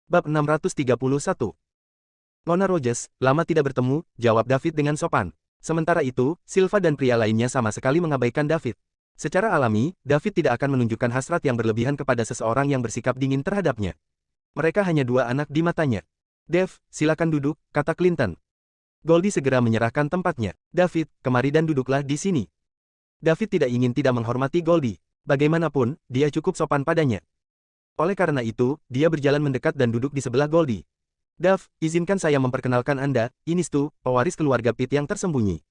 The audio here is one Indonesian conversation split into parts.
Bab 631. Nona Rogers, lama tidak bertemu, jawab David dengan sopan. Sementara itu, Silva dan pria lainnya sama sekali mengabaikan David. Secara alami, David tidak akan menunjukkan hasrat yang berlebihan kepada seseorang yang bersikap dingin terhadapnya. Mereka hanya dua anak di matanya. Dev, silakan duduk, kata Clinton. Goldie segera menyerahkan tempatnya. David, kemari dan duduklah di sini. David tidak ingin tidak menghormati Goldie. Bagaimanapun, dia cukup sopan padanya. Oleh karena itu, dia berjalan mendekat dan duduk di sebelah Goldie. Dav, izinkan saya memperkenalkan Anda, ini Stu, pewaris keluarga Pitt yang tersembunyi.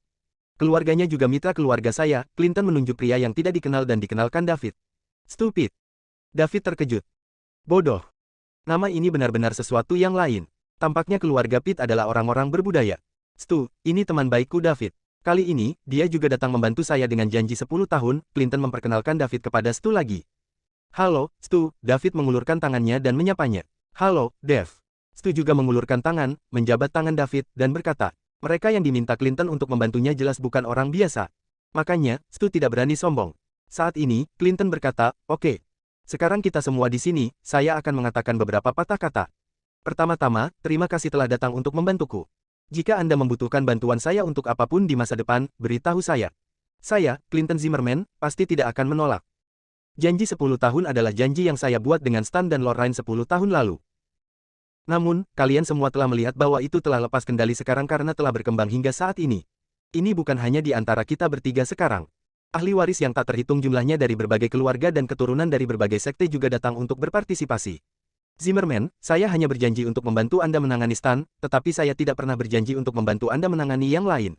Keluarganya juga mitra keluarga saya. Clinton menunjuk pria yang tidak dikenal dan dikenalkan David. Stu Pitt. David terkejut. Bodoh. Nama ini benar-benar sesuatu yang lain. Tampaknya keluarga Pitt adalah orang-orang berbudaya. Stu, ini teman baikku David. Kali ini, dia juga datang membantu saya dengan janji 10 tahun, Clinton memperkenalkan David kepada Stu lagi. Halo, Stu, David mengulurkan tangannya dan menyapanya. Halo, Dev. Stu juga mengulurkan tangan, menjabat tangan David, dan berkata, mereka yang diminta Clinton untuk membantunya jelas bukan orang biasa. Makanya, Stu tidak berani sombong. Saat ini, Clinton berkata, oke. Sekarang kita semua di sini, saya akan mengatakan beberapa patah kata. Pertama-tama, terima kasih telah datang untuk membantuku. Jika Anda membutuhkan bantuan saya untuk apapun di masa depan, beritahu saya. Saya, Clinton Zimmerman, pasti tidak akan menolak. Janji 10 tahun adalah janji yang saya buat dengan Stan dan Lorraine 10 tahun lalu. Namun, kalian semua telah melihat bahwa itu telah lepas kendali sekarang karena telah berkembang hingga saat ini. Ini bukan hanya di antara kita bertiga sekarang. Ahli waris yang tak terhitung jumlahnya dari berbagai keluarga dan keturunan dari berbagai sekte juga datang untuk berpartisipasi. Zimmerman, saya hanya berjanji untuk membantu Anda menangani Stan, tetapi saya tidak pernah berjanji untuk membantu Anda menangani yang lain.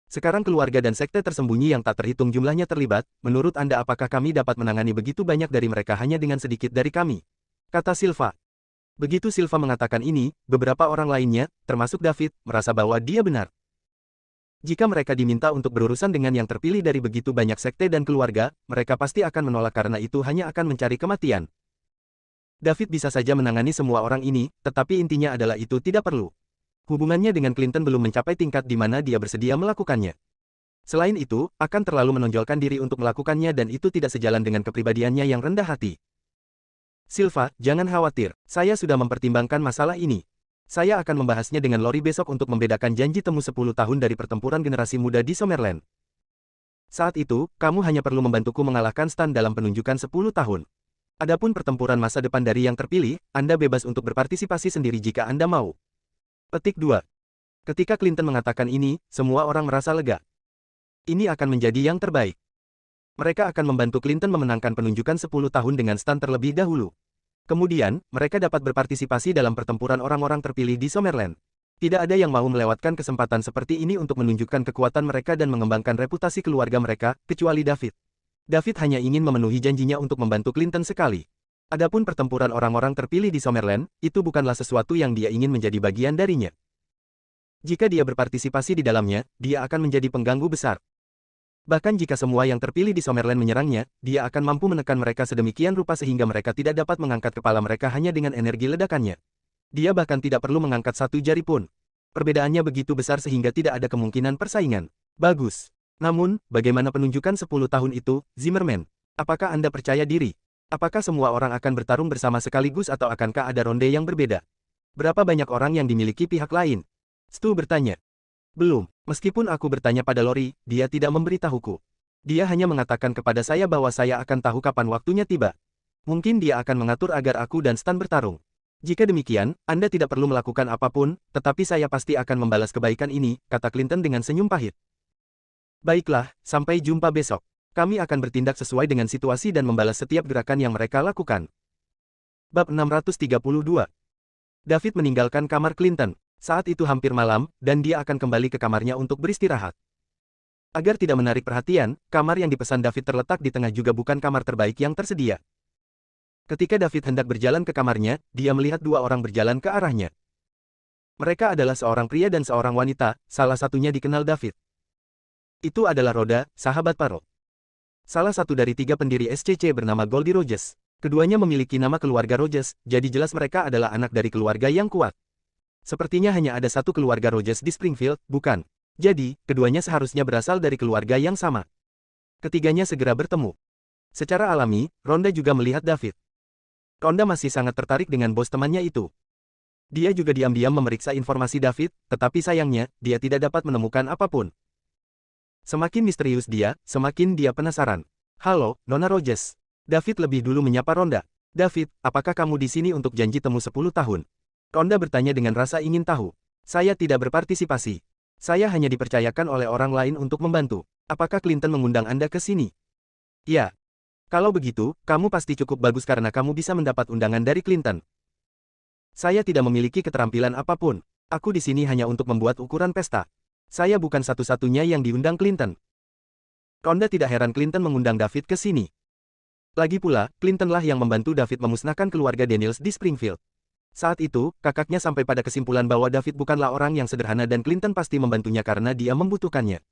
Sekarang keluarga dan sekte tersembunyi yang tak terhitung jumlahnya terlibat, menurut Anda apakah kami dapat menangani begitu banyak dari mereka hanya dengan sedikit dari kami? Kata Silva. Begitu Silva mengatakan ini, beberapa orang lainnya, termasuk David, merasa bahwa dia benar. Jika mereka diminta untuk berurusan dengan yang terpilih dari begitu banyak sekte dan keluarga, mereka pasti akan menolak karena itu hanya akan mencari kematian. David bisa saja menangani semua orang ini, tetapi intinya adalah itu tidak perlu. Hubungannya dengan Clinton belum mencapai tingkat di mana dia bersedia melakukannya. Selain itu, akan terlalu menonjolkan diri untuk melakukannya dan itu tidak sejalan dengan kepribadiannya yang rendah hati. Silva, jangan khawatir, saya sudah mempertimbangkan masalah ini. Saya akan membahasnya dengan Lori besok untuk membedakan janji temu 10 tahun dari pertempuran generasi muda di Summerland. Saat itu, kamu hanya perlu membantuku mengalahkan Stan dalam penunjukan 10 tahun. Adapun pertempuran masa depan dari yang terpilih, Anda bebas untuk berpartisipasi sendiri jika Anda mau. Petik 2. Ketika Clinton mengatakan ini, semua orang merasa lega. Ini akan menjadi yang terbaik. Mereka akan membantu Clinton memenangkan penunjukan 10 tahun dengan Stan terlebih dahulu. Kemudian, mereka dapat berpartisipasi dalam pertempuran orang-orang terpilih di Summerland. Tidak ada yang mau melewatkan kesempatan seperti ini untuk menunjukkan kekuatan mereka dan mengembangkan reputasi keluarga mereka, kecuali David. David hanya ingin memenuhi janjinya untuk membantu Clinton sekali. Adapun pertempuran orang-orang terpilih di Summerland, itu bukanlah sesuatu yang dia ingin menjadi bagian darinya. Jika dia berpartisipasi di dalamnya, dia akan menjadi pengganggu besar. Bahkan jika semua yang terpilih di Summerland menyerangnya, dia akan mampu menekan mereka sedemikian rupa sehingga mereka tidak dapat mengangkat kepala mereka hanya dengan energi ledakannya. Dia bahkan tidak perlu mengangkat satu jari pun. Perbedaannya begitu besar sehingga tidak ada kemungkinan persaingan. Bagus. Namun, bagaimana penunjukan 10 tahun itu, Zimmerman? Apakah Anda percaya diri? Apakah semua orang akan bertarung bersama sekaligus atau akankah ada ronde yang berbeda? Berapa banyak orang yang dimiliki pihak lain? Stu bertanya. Belum, meskipun aku bertanya pada Lori, dia tidak memberitahuku. Dia hanya mengatakan kepada saya bahwa saya akan tahu kapan waktunya tiba. Mungkin dia akan mengatur agar aku dan Stan bertarung. Jika demikian, Anda tidak perlu melakukan apapun, tetapi saya pasti akan membalas kebaikan ini, kata Clinton dengan senyum pahit. Baiklah, sampai jumpa besok. Kami akan bertindak sesuai dengan situasi dan membalas setiap gerakan yang mereka lakukan. Bab 632. David meninggalkan kamar Clinton. Saat itu hampir malam, dan dia akan kembali ke kamarnya untuk beristirahat. Agar tidak menarik perhatian, kamar yang dipesan David terletak di tengah juga bukan kamar terbaik yang tersedia. Ketika David hendak berjalan ke kamarnya, dia melihat dua orang berjalan ke arahnya. Mereka adalah seorang pria dan seorang wanita, salah satunya dikenal David. Itu adalah Rhoda, sahabat Parrot. Salah satu dari 3 pendiri SCC bernama Goldie Rogers. Keduanya memiliki nama keluarga Rogers, jadi jelas mereka adalah anak dari keluarga yang kuat. Sepertinya hanya ada satu keluarga Rogers di Springfield, bukan? Jadi, keduanya seharusnya berasal dari keluarga yang sama. Ketiganya segera bertemu. Secara alami, Rhonda juga melihat David. Rhonda masih sangat tertarik dengan bos temannya itu. Dia juga diam-diam memeriksa informasi David, tetapi sayangnya, dia tidak dapat menemukan apapun. Semakin misterius dia, semakin dia penasaran. Halo, Nona Rogers. David lebih dulu menyapa Rhonda. David, apakah kamu di sini untuk janji temu 10 tahun? Rhonda bertanya dengan rasa ingin tahu. Saya tidak berpartisipasi. Saya hanya dipercayakan oleh orang lain untuk membantu. Apakah Clinton mengundang Anda ke sini? Ya. Kalau begitu, kamu pasti cukup bagus karena kamu bisa mendapat undangan dari Clinton. Saya tidak memiliki keterampilan apapun. Aku di sini hanya untuk membuat ukuran pesta. Saya bukan satu-satunya yang diundang Clinton. Rhonda tidak heran Clinton mengundang David ke sini. Lagi pula, Clintonlah yang membantu David memusnahkan keluarga Daniels di Springfield. Saat itu, kakaknya sampai pada kesimpulan bahwa David bukanlah orang yang sederhana dan Clinton pasti membantunya karena dia membutuhkannya.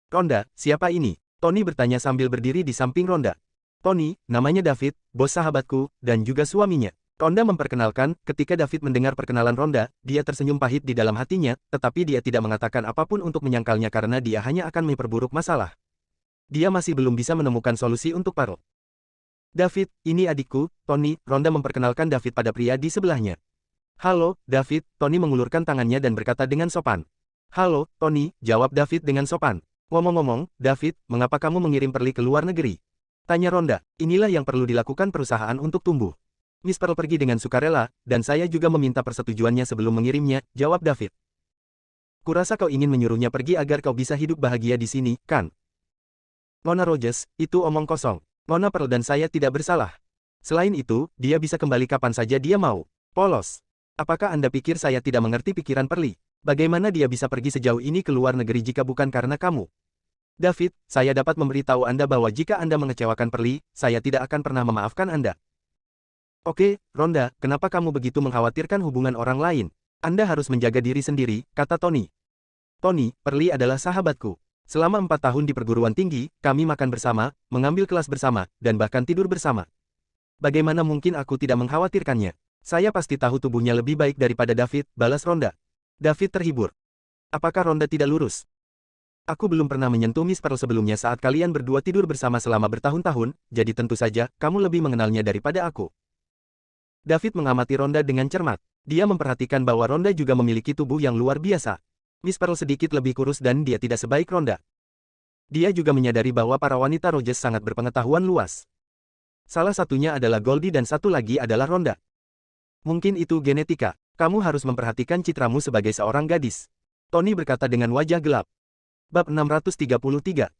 Rhonda, siapa ini? Tony bertanya sambil berdiri di samping Rhonda. Tony, namanya David, bos sahabatku, dan juga suaminya. Rhonda memperkenalkan, ketika David mendengar perkenalan Rhonda, dia tersenyum pahit di dalam hatinya, tetapi dia tidak mengatakan apapun untuk menyangkalnya karena dia hanya akan memperburuk masalah. Dia masih belum bisa menemukan solusi untuk Parl. David, ini adikku, Tony. Rhonda memperkenalkan David pada pria di sebelahnya. Halo, David. Tony mengulurkan tangannya dan berkata dengan sopan. Halo, Tony, jawab David dengan sopan. Ngomong-ngomong, David, mengapa kamu mengirim Perli ke luar negeri? Tanya Rhonda. Inilah yang perlu dilakukan perusahaan untuk tumbuh. Miss Pearl pergi dengan sukarela, dan saya juga meminta persetujuannya sebelum mengirimnya, jawab David. Kurasa kau ingin menyuruhnya pergi agar kau bisa hidup bahagia di sini, kan? Nona Rogers, itu omong kosong. Nona Pearl dan saya tidak bersalah. Selain itu, dia bisa kembali kapan saja dia mau. Polos. Apakah Anda pikir saya tidak mengerti pikiran Perli? Bagaimana dia bisa pergi sejauh ini ke luar negeri jika bukan karena kamu? David, saya dapat memberitahu Anda bahwa jika Anda mengecewakan Perli, saya tidak akan pernah memaafkan Anda. Oke, Rhonda, kenapa kamu begitu mengkhawatirkan hubungan orang lain? Anda harus menjaga diri sendiri, kata Tony. Tony, Perli adalah sahabatku. Selama 4 tahun di perguruan tinggi, kami makan bersama, mengambil kelas bersama, dan bahkan tidur bersama. Bagaimana mungkin aku tidak mengkhawatirkannya? Saya pasti tahu tubuhnya lebih baik daripada David, balas Rhonda. David terhibur. Apakah Rhonda tidak lurus? Aku belum pernah menyentuh Miss Pearl sebelumnya saat kalian berdua tidur bersama selama bertahun-tahun, jadi tentu saja, kamu lebih mengenalnya daripada aku. David mengamati Rhonda dengan cermat. Dia memperhatikan bahwa Rhonda juga memiliki tubuh yang luar biasa. Miss Pearl sedikit lebih kurus dan dia tidak sebaik Rhonda. Dia juga menyadari bahwa para wanita Rogers sangat berpengetahuan luas. Salah satunya adalah Goldie dan satu lagi adalah Rhonda. Mungkin itu genetika. Kamu harus memperhatikan citramu sebagai seorang gadis. Tony berkata dengan wajah gelap. Bab 633.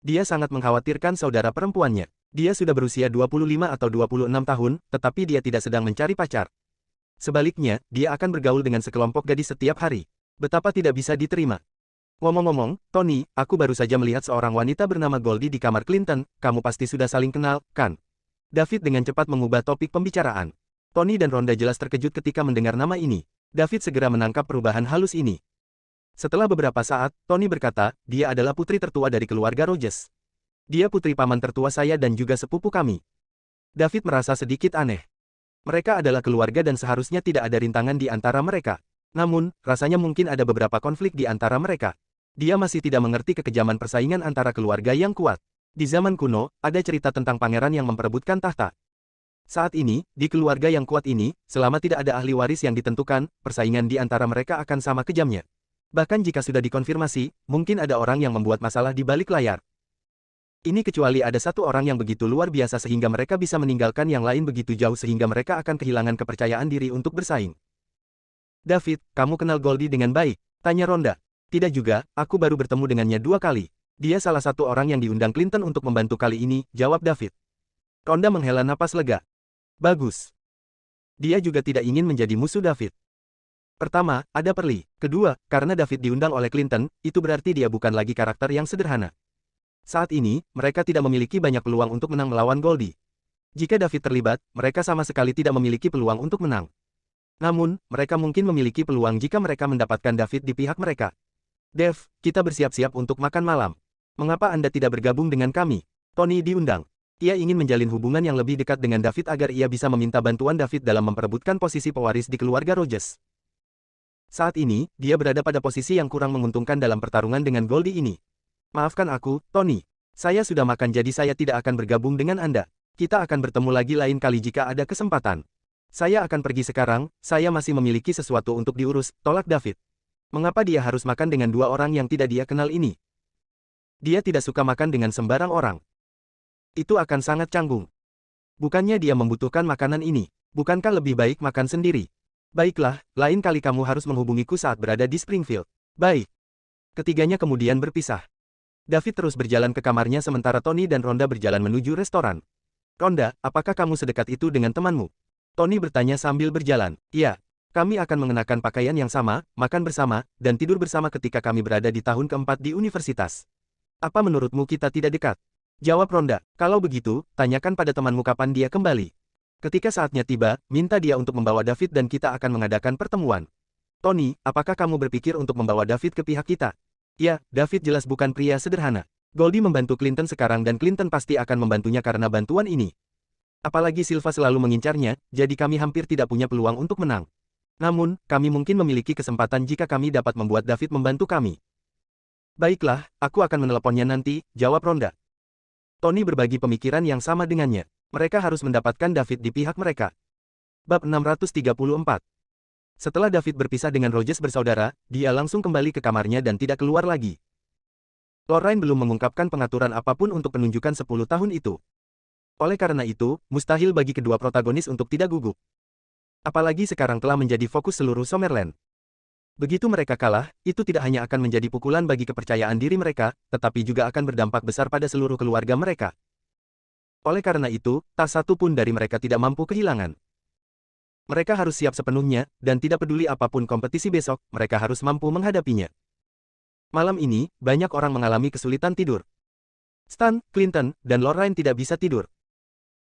Dia sangat mengkhawatirkan saudara perempuannya. Dia sudah berusia 25 atau 26 tahun, tetapi dia tidak sedang mencari pacar. Sebaliknya, dia akan bergaul dengan sekelompok gadis setiap hari. Betapa tidak bisa diterima. Ngomong-ngomong, Tony, aku baru saja melihat seorang wanita bernama Goldie di kamar Clinton, kamu pasti sudah saling kenal, kan? David dengan cepat mengubah topik pembicaraan. Tony dan Rhonda jelas terkejut ketika mendengar nama ini. David segera menangkap perubahan halus ini. Setelah beberapa saat, Tony berkata, dia adalah putri tertua dari keluarga Rogers. Dia putri paman tertua saya dan juga sepupu kami. David merasa sedikit aneh. Mereka adalah keluarga dan seharusnya tidak ada rintangan di antara mereka. Namun, rasanya mungkin ada beberapa konflik di antara mereka. Dia masih tidak mengerti kekejaman persaingan antara keluarga yang kuat. Di zaman kuno, ada cerita tentang pangeran yang memperebutkan tahta. Saat ini, di keluarga yang kuat ini, selama tidak ada ahli waris yang ditentukan, persaingan di antara mereka akan sama kejamnya. Bahkan jika sudah dikonfirmasi, mungkin ada orang yang membuat masalah di balik layar. Ini kecuali ada satu orang yang begitu luar biasa sehingga mereka bisa meninggalkan yang lain begitu jauh sehingga mereka akan kehilangan kepercayaan diri untuk bersaing. David, kamu kenal Goldie dengan baik? Tanya Rhonda. Tidak juga, aku baru bertemu dengannya 2 kali. Dia salah satu orang yang diundang Clinton untuk membantu kali ini, jawab David. Rhonda menghela napas lega. Bagus. Dia juga tidak ingin menjadi musuh David. Pertama, ada Perli. Kedua, karena David diundang oleh Clinton, itu berarti dia bukan lagi karakter yang sederhana. Saat ini, mereka tidak memiliki banyak peluang untuk menang melawan Goldie. Jika David terlibat, mereka sama sekali tidak memiliki peluang untuk menang. Namun, mereka mungkin memiliki peluang jika mereka mendapatkan David di pihak mereka. Dev, kita bersiap-siap untuk makan malam. Mengapa Anda tidak bergabung dengan kami? Tony diundang. Ia ingin menjalin hubungan yang lebih dekat dengan David agar ia bisa meminta bantuan David dalam memperebutkan posisi pewaris di keluarga Rogers. Saat ini, dia berada pada posisi yang kurang menguntungkan dalam pertarungan dengan Goldie ini. Maafkan aku, Tony. Saya sudah makan jadi saya tidak akan bergabung dengan Anda. Kita akan bertemu lagi lain kali jika ada kesempatan. Saya akan pergi sekarang, saya masih memiliki sesuatu untuk diurus, tolak David. Mengapa dia harus makan dengan dua orang yang tidak dia kenal ini? Dia tidak suka makan dengan sembarang orang. Itu akan sangat canggung. Bukannya dia membutuhkan makanan ini. Bukankah lebih baik makan sendiri? Baiklah, lain kali kamu harus menghubungiku saat berada di Springfield. Baik. Ketiganya kemudian berpisah. David terus berjalan ke kamarnya sementara Tony dan Rhonda berjalan menuju restoran. Rhonda, apakah kamu sedekat itu dengan temanmu? Tony bertanya sambil berjalan. Iya. Kami akan mengenakan pakaian yang sama, makan bersama, dan tidur bersama ketika kami berada di tahun keempat di universitas. Apa menurutmu kita tidak dekat? Jawab Rhonda. Kalau begitu, tanyakan pada temanmu kapan dia kembali. Ketika saatnya tiba, minta dia untuk membawa David dan kita akan mengadakan pertemuan. Tony, apakah kamu berpikir untuk membawa David ke pihak kita? Ya, David jelas bukan pria sederhana. Goldie membantu Clinton sekarang dan Clinton pasti akan membantunya karena bantuan ini. Apalagi Silva selalu mengincarnya, jadi kami hampir tidak punya peluang untuk menang. Namun, kami mungkin memiliki kesempatan jika kami dapat membuat David membantu kami. Baiklah, aku akan meneleponnya nanti, jawab Rhonda. Tony berbagi pemikiran yang sama dengannya. Mereka harus mendapatkan David di pihak mereka. Bab 634. Setelah David berpisah dengan Rogers bersaudara, dia langsung kembali ke kamarnya dan tidak keluar lagi. Lorraine belum mengungkapkan pengaturan apapun untuk penunjukan 10 tahun itu. Oleh karena itu, mustahil bagi kedua protagonis untuk tidak gugup. Apalagi sekarang telah menjadi fokus seluruh Summerland. Begitu mereka kalah, itu tidak hanya akan menjadi pukulan bagi kepercayaan diri mereka, tetapi juga akan berdampak besar pada seluruh keluarga mereka. Oleh karena itu, tak satu pun dari mereka tidak mampu kehilangan. Mereka harus siap sepenuhnya, dan tidak peduli apapun kompetisi besok, mereka harus mampu menghadapinya. Malam ini, banyak orang mengalami kesulitan tidur. Stan, Clinton, dan Lorraine tidak bisa tidur.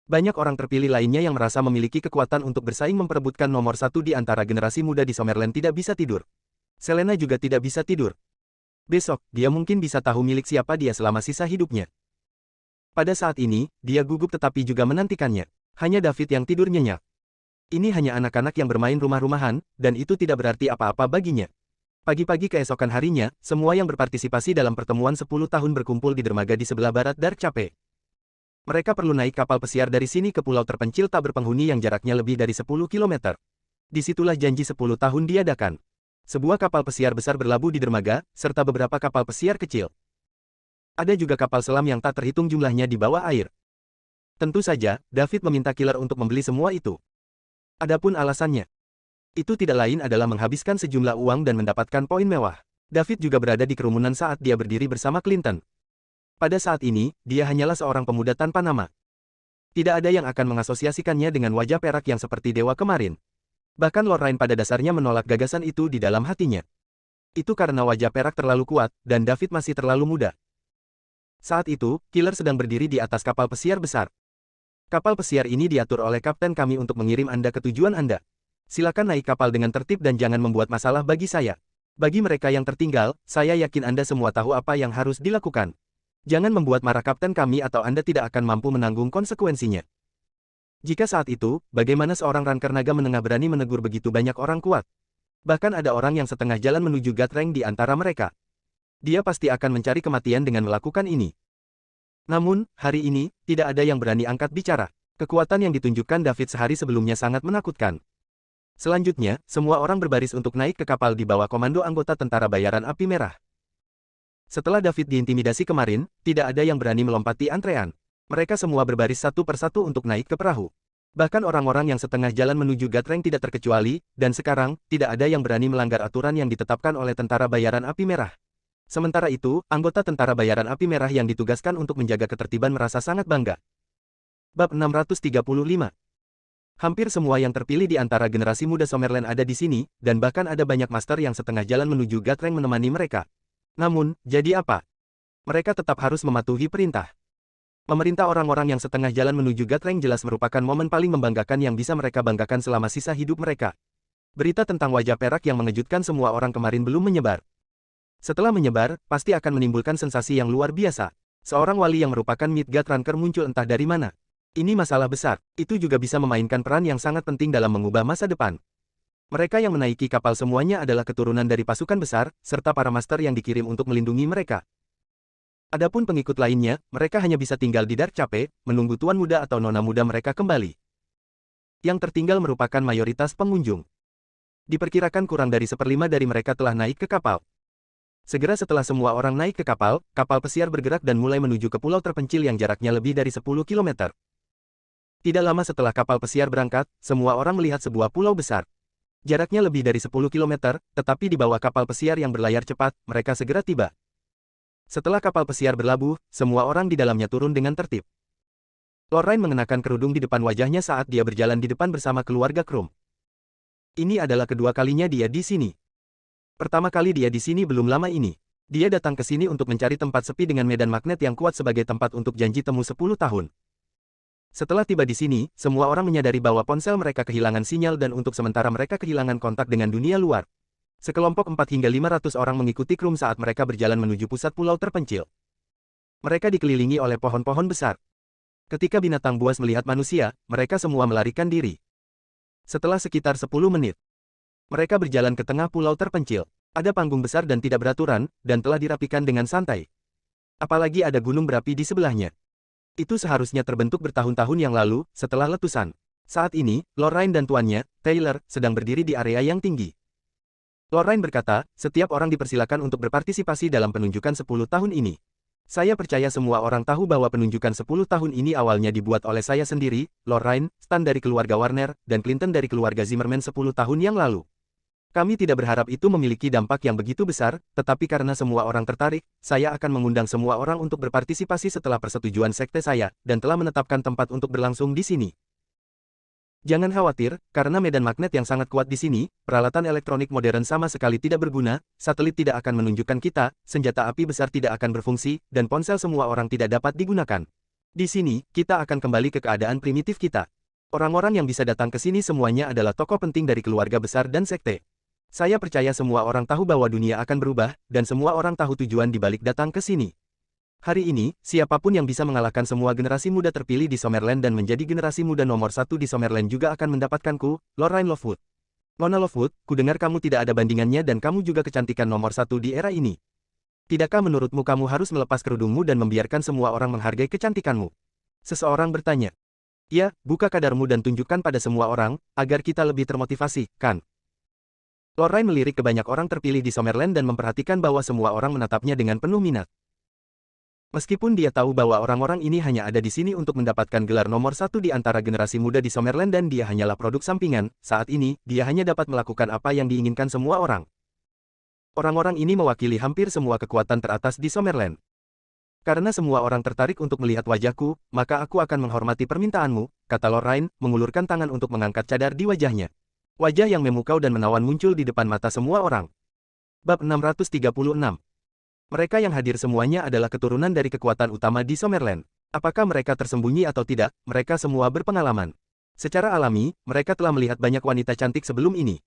Banyak orang terpilih lainnya yang merasa memiliki kekuatan untuk bersaing memperebutkan nomor satu di antara generasi muda di Summerland tidak bisa tidur. Selena juga tidak bisa tidur. Besok, dia mungkin bisa tahu milik siapa dia selama sisa hidupnya. Pada saat ini, dia gugup tetapi juga menantikannya. Hanya David yang tidur nyenyak. Ini hanya anak-anak yang bermain rumah-rumahan, dan itu tidak berarti apa-apa baginya. Pagi-pagi keesokan harinya, semua yang berpartisipasi dalam pertemuan 10 tahun berkumpul di dermaga di sebelah barat Dark Cape. Mereka perlu naik kapal pesiar dari sini ke pulau terpencil tak berpenghuni yang jaraknya lebih dari 10 km. Disitulah janji 10 tahun diadakan. Sebuah kapal pesiar besar berlabuh di dermaga, serta beberapa kapal pesiar kecil. Ada juga kapal selam yang tak terhitung jumlahnya di bawah air. Tentu saja, David meminta Killer untuk membeli semua itu. Adapun alasannya, itu tidak lain adalah menghabiskan sejumlah uang dan mendapatkan poin mewah. David juga berada di kerumunan saat dia berdiri bersama Clinton. Pada saat ini, dia hanyalah seorang pemuda tanpa nama. Tidak ada yang akan mengasosiasikannya dengan wajah perak yang seperti dewa kemarin. Bahkan Lorraine pada dasarnya menolak gagasan itu di dalam hatinya. Itu karena wajah perak terlalu kuat, dan David masih terlalu muda. Saat itu, Killer sedang berdiri di atas kapal pesiar besar. Kapal pesiar ini diatur oleh kapten kami untuk mengirim Anda ke tujuan Anda. Silakan naik kapal dengan tertib dan jangan membuat masalah bagi saya. Bagi mereka yang tertinggal, saya yakin Anda semua tahu apa yang harus dilakukan. Jangan membuat marah kapten kami atau Anda tidak akan mampu menanggung konsekuensinya. Jika saat itu, bagaimana seorang Ranker Naga menengah berani menegur begitu banyak orang kuat? Bahkan ada orang yang setengah jalan menuju Gatreng di antara mereka. Dia pasti akan mencari kematian dengan melakukan ini. Namun, hari ini, tidak ada yang berani angkat bicara. Kekuatan yang ditunjukkan David sehari sebelumnya sangat menakutkan. Selanjutnya, semua orang berbaris untuk naik ke kapal di bawah komando anggota tentara bayaran api merah. Setelah David diintimidasi kemarin, tidak ada yang berani melompati antrean. Mereka semua berbaris satu persatu untuk naik ke perahu. Bahkan orang-orang yang setengah jalan menuju Gatreng tidak terkecuali, dan sekarang, tidak ada yang berani melanggar aturan yang ditetapkan oleh tentara bayaran api merah. Sementara itu, anggota tentara bayaran api merah yang ditugaskan untuk menjaga ketertiban merasa sangat bangga. Bab 635. Hampir semua yang terpilih di antara generasi muda Summerland ada di sini, dan bahkan ada banyak master yang setengah jalan menuju Gatreng menemani mereka. Namun, jadi apa? Mereka tetap harus mematuhi perintah. Memerintah orang-orang yang setengah jalan menuju Gatreng jelas merupakan momen paling membanggakan yang bisa mereka banggakan selama sisa hidup mereka. Berita tentang wajah perak yang mengejutkan semua orang kemarin belum menyebar. Setelah menyebar, pasti akan menimbulkan sensasi yang luar biasa. Seorang wali yang merupakan Midgard Ranker muncul entah dari mana. Ini masalah besar. Itu juga bisa memainkan peran yang sangat penting dalam mengubah masa depan. Mereka yang menaiki kapal semuanya adalah keturunan dari pasukan besar, serta para master yang dikirim untuk melindungi mereka. Adapun pengikut lainnya, mereka hanya bisa tinggal di Dark Cape, menunggu tuan muda atau nona muda mereka kembali. Yang tertinggal merupakan mayoritas pengunjung. Diperkirakan kurang dari seperlima dari mereka telah naik ke kapal. Segera setelah semua orang naik ke kapal, kapal pesiar bergerak dan mulai menuju ke pulau terpencil yang jaraknya lebih dari 10 km. Tidak lama setelah kapal pesiar berangkat, semua orang melihat sebuah pulau besar. Jaraknya lebih dari 10 km, tetapi di bawah kapal pesiar yang berlayar cepat, mereka segera tiba. Setelah kapal pesiar berlabuh, semua orang di dalamnya turun dengan tertib. Lorraine mengenakan kerudung di depan wajahnya saat dia berjalan di depan bersama keluarga Krum. Ini adalah kedua kalinya dia di sini. Pertama kali dia di sini belum lama ini. Dia datang ke sini untuk mencari tempat sepi dengan medan magnet yang kuat sebagai tempat untuk janji temu 10 tahun. Setelah tiba di sini, semua orang menyadari bahwa ponsel mereka kehilangan sinyal dan untuk sementara mereka kehilangan kontak dengan dunia luar. Sekelompok 4 hingga 500 orang mengikuti Krum saat mereka berjalan menuju pusat pulau terpencil. Mereka dikelilingi oleh pohon-pohon besar. Ketika binatang buas melihat manusia, mereka semua melarikan diri. Setelah sekitar 10 menit, mereka berjalan ke tengah pulau terpencil. Ada panggung besar dan tidak beraturan, dan telah dirapikan dengan santai. Apalagi ada gunung berapi di sebelahnya. Itu seharusnya terbentuk bertahun-tahun yang lalu, setelah letusan. Saat ini, Lorraine dan tuannya, Taylor, sedang berdiri di area yang tinggi. Lorraine berkata, setiap orang dipersilakan untuk berpartisipasi dalam penunjukan 10 tahun ini. Saya percaya semua orang tahu bahwa penunjukan 10 tahun ini awalnya dibuat oleh saya sendiri, Lorraine, Stan dari keluarga Warner, dan Clinton dari keluarga Zimmerman 10 tahun yang lalu. Kami tidak berharap itu memiliki dampak yang begitu besar, tetapi karena semua orang tertarik, saya akan mengundang semua orang untuk berpartisipasi setelah persetujuan sekte saya, dan telah menetapkan tempat untuk berlangsung di sini. Jangan khawatir, karena medan magnet yang sangat kuat di sini, peralatan elektronik modern sama sekali tidak berguna, satelit tidak akan menunjukkan kita, senjata api besar tidak akan berfungsi, dan ponsel semua orang tidak dapat digunakan. Di sini, kita akan kembali ke keadaan primitif kita. Orang-orang yang bisa datang ke sini semuanya adalah tokoh penting dari keluarga besar dan sekte. Saya percaya semua orang tahu bahwa dunia akan berubah, dan semua orang tahu tujuan di balik datang ke sini. Hari ini, siapapun yang bisa mengalahkan semua generasi muda terpilih di Summerland dan menjadi generasi muda nomor 1 di Summerland juga akan mendapatkanku, Lorraine Lovewood. Lona Lovewood, kudengar kamu tidak ada bandingannya dan kamu juga kecantikan nomor 1 di era ini. Tidakkah menurutmu kamu harus melepas kerudungmu dan membiarkan semua orang menghargai kecantikanmu? Seseorang bertanya. Ya, buka kadarmu dan tunjukkan pada semua orang, agar kita lebih termotivasi, kan? Lorraine melirik ke banyak orang terpilih di Summerland dan memperhatikan bahwa semua orang menatapnya dengan penuh minat. Meskipun dia tahu bahwa orang-orang ini hanya ada di sini untuk mendapatkan gelar nomor 1 di antara generasi muda di Summerland dan dia hanyalah produk sampingan, saat ini, dia hanya dapat melakukan apa yang diinginkan semua orang. Orang-orang ini mewakili hampir semua kekuatan teratas di Summerland. Karena semua orang tertarik untuk melihat wajahku, maka aku akan menghormati permintaanmu, kata Lorraine, mengulurkan tangan untuk mengangkat cadar di wajahnya. Wajah yang memukau dan menawan muncul di depan mata semua orang. Bab 636. Mereka yang hadir semuanya adalah keturunan dari kekuatan utama di Summerland. Apakah mereka tersembunyi atau tidak, mereka semua berpengalaman. Secara alami, mereka telah melihat banyak wanita cantik sebelum ini.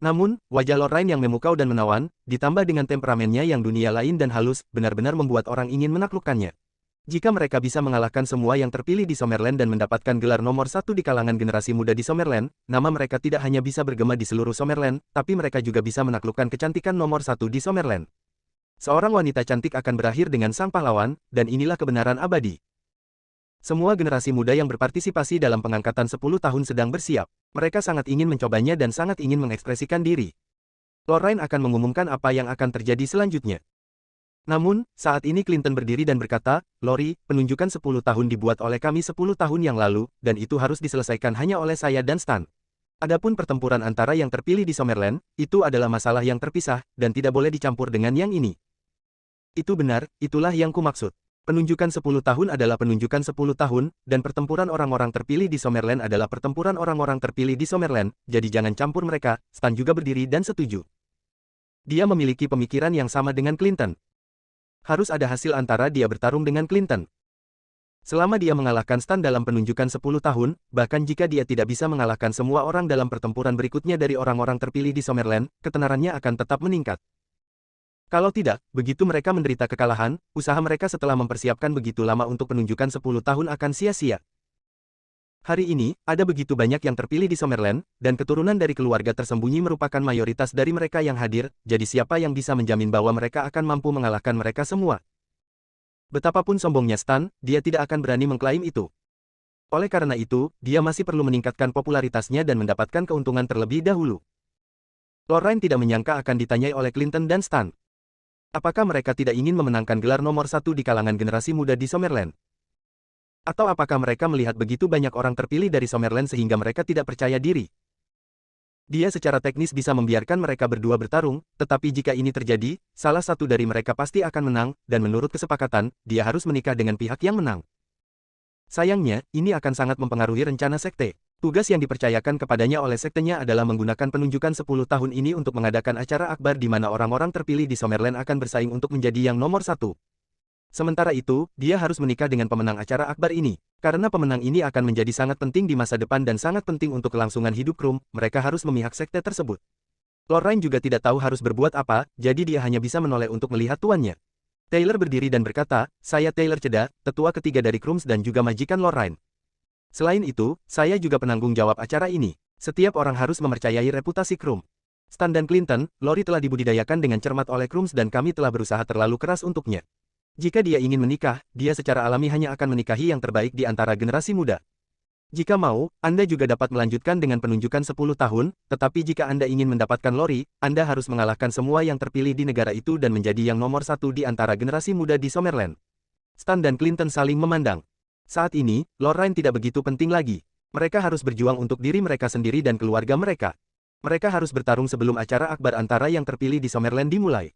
Namun, wajah Lorraine yang memukau dan menawan, ditambah dengan temperamennya yang dunia lain dan halus, benar-benar membuat orang ingin menaklukkannya. Jika mereka bisa mengalahkan semua yang terpilih di Summerland dan mendapatkan gelar nomor 1 di kalangan generasi muda di Summerland, nama mereka tidak hanya bisa bergema di seluruh Summerland, tapi mereka juga bisa menaklukkan kecantikan nomor 1 di Summerland. Seorang wanita cantik akan berakhir dengan sang pahlawan, dan inilah kebenaran abadi. Semua generasi muda yang berpartisipasi dalam pengangkatan 10 tahun sedang bersiap. Mereka sangat ingin mencobanya dan sangat ingin mengekspresikan diri. Lorraine akan mengumumkan apa yang akan terjadi selanjutnya. Namun, saat ini Clinton berdiri dan berkata, Lori, penunjukan 10 tahun dibuat oleh kami 10 tahun yang lalu, dan itu harus diselesaikan hanya oleh saya dan Stan. Adapun pertempuran antara yang terpilih di Summerland, itu adalah masalah yang terpisah, dan tidak boleh dicampur dengan yang ini. Itu benar, itulah yang kumaksud. Penunjukan 10 tahun adalah penunjukan 10 tahun, dan pertempuran orang-orang terpilih di Summerland adalah pertempuran orang-orang terpilih di Summerland, jadi jangan campur mereka. Stan juga berdiri dan setuju. Dia memiliki pemikiran yang sama dengan Clinton. Harus ada hasil antara dia bertarung dengan Clinton. Selama dia mengalahkan Stan dalam penunjukan 10 tahun, bahkan jika dia tidak bisa mengalahkan semua orang dalam pertempuran berikutnya dari orang-orang terpilih di Summerland, ketenarannya akan tetap meningkat. Kalau tidak, begitu mereka menderita kekalahan, usaha mereka setelah mempersiapkan begitu lama untuk penunjukan 10 tahun akan sia-sia. Hari ini, ada begitu banyak yang terpilih di Summerland, dan keturunan dari keluarga tersembunyi merupakan mayoritas dari mereka yang hadir, jadi siapa yang bisa menjamin bahwa mereka akan mampu mengalahkan mereka semua? Betapapun sombongnya Stan, dia tidak akan berani mengklaim itu. Oleh karena itu, dia masih perlu meningkatkan popularitasnya dan mendapatkan keuntungan terlebih dahulu. Lorraine tidak menyangka akan ditanyai oleh Clinton dan Stan. Apakah mereka tidak ingin memenangkan gelar nomor 1 di kalangan generasi muda di Summerland? Atau apakah mereka melihat begitu banyak orang terpilih dari Summerland sehingga mereka tidak percaya diri? Dia secara teknis bisa membiarkan mereka berdua bertarung, tetapi jika ini terjadi, salah satu dari mereka pasti akan menang, dan menurut kesepakatan, dia harus menikah dengan pihak yang menang. Sayangnya, ini akan sangat mempengaruhi rencana sekte. Tugas yang dipercayakan kepadanya oleh sektenya adalah menggunakan penunjukan 10 tahun ini untuk mengadakan acara akbar di mana orang-orang terpilih di Summerland akan bersaing untuk menjadi yang nomor 1. Sementara itu, dia harus menikah dengan pemenang acara akbar ini. Karena pemenang ini akan menjadi sangat penting di masa depan dan sangat penting untuk kelangsungan hidup Krum, mereka harus memihak sekte tersebut. Lorraine juga tidak tahu harus berbuat apa, jadi dia hanya bisa menoleh untuk melihat tuannya. Taylor berdiri dan berkata, "Saya Taylor Ceda, tetua ketiga dari Krums dan juga majikan Lorraine. Selain itu, saya juga penanggung jawab acara ini. Setiap orang harus mempercayai reputasi Krum. Stan dan Clinton, Lori telah dibudidayakan dengan cermat oleh Krums dan kami telah berusaha terlalu keras untuknya. Jika dia ingin menikah, dia secara alami hanya akan menikahi yang terbaik di antara generasi muda. Jika mau, Anda juga dapat melanjutkan dengan penunjukan 10 tahun, tetapi jika Anda ingin mendapatkan Lori, Anda harus mengalahkan semua yang terpilih di negara itu dan menjadi yang nomor 1 di antara generasi muda di Summerland." Stan dan Clinton saling memandang. Saat ini, Lorraine tidak begitu penting lagi. Mereka harus berjuang untuk diri mereka sendiri dan keluarga mereka. Mereka harus bertarung sebelum acara akbar antara yang terpilih di Summerland dimulai.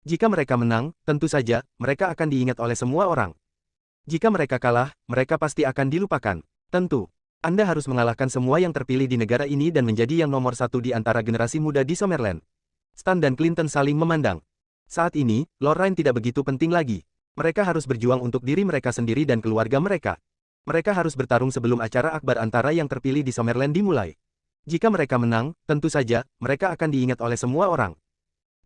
Jika mereka menang, tentu saja, mereka akan diingat oleh semua orang. Jika mereka kalah, mereka pasti akan dilupakan. Tentu, Anda harus mengalahkan semua yang terpilih di negara ini dan menjadi yang nomor 1 di antara generasi muda di Summerland. Stan dan Clinton saling memandang. Saat ini, Lorraine tidak begitu penting lagi. Mereka harus berjuang untuk diri mereka sendiri dan keluarga mereka. Mereka harus bertarung sebelum acara akbar antara yang terpilih di Summerland dimulai. Jika mereka menang, tentu saja, mereka akan diingat oleh semua orang.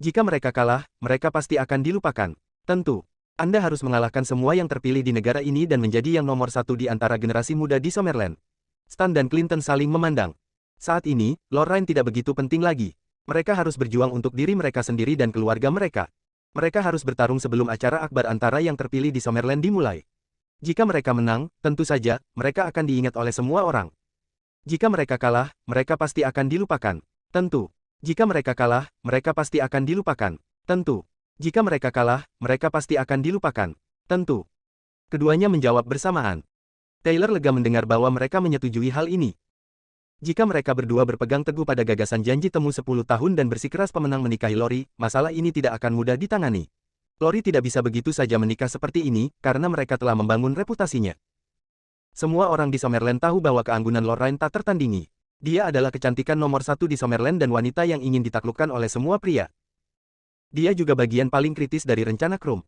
Jika mereka kalah, mereka pasti akan dilupakan. Tentu, Anda harus mengalahkan semua yang terpilih di negara ini dan menjadi yang nomor 1 di antara generasi muda di Summerland. Stan dan Clinton saling memandang. Saat ini, Lorraine tidak begitu penting lagi. Mereka harus berjuang untuk diri mereka sendiri dan keluarga mereka. Mereka harus bertarung sebelum acara akbar antara yang terpilih di Summerland dimulai. Jika mereka menang, tentu saja, mereka akan diingat oleh semua orang. Jika mereka kalah, mereka pasti akan dilupakan. Tentu. Jika mereka kalah, mereka pasti akan dilupakan. Tentu. Jika mereka kalah, mereka pasti akan dilupakan. Tentu. Keduanya menjawab bersamaan. Taylor lega mendengar bahwa mereka menyetujui hal ini. Jika mereka berdua berpegang teguh pada gagasan janji temu 10 tahun dan bersikeras pemenang menikahi Lori, masalah ini tidak akan mudah ditangani. Lori tidak bisa begitu saja menikah seperti ini, karena mereka telah membangun reputasinya. Semua orang di Summerland tahu bahwa keanggunan Lorraine tak tertandingi. Dia adalah kecantikan nomor 1 di Summerland dan wanita yang ingin ditaklukkan oleh semua pria. Dia juga bagian paling kritis dari rencana Krum.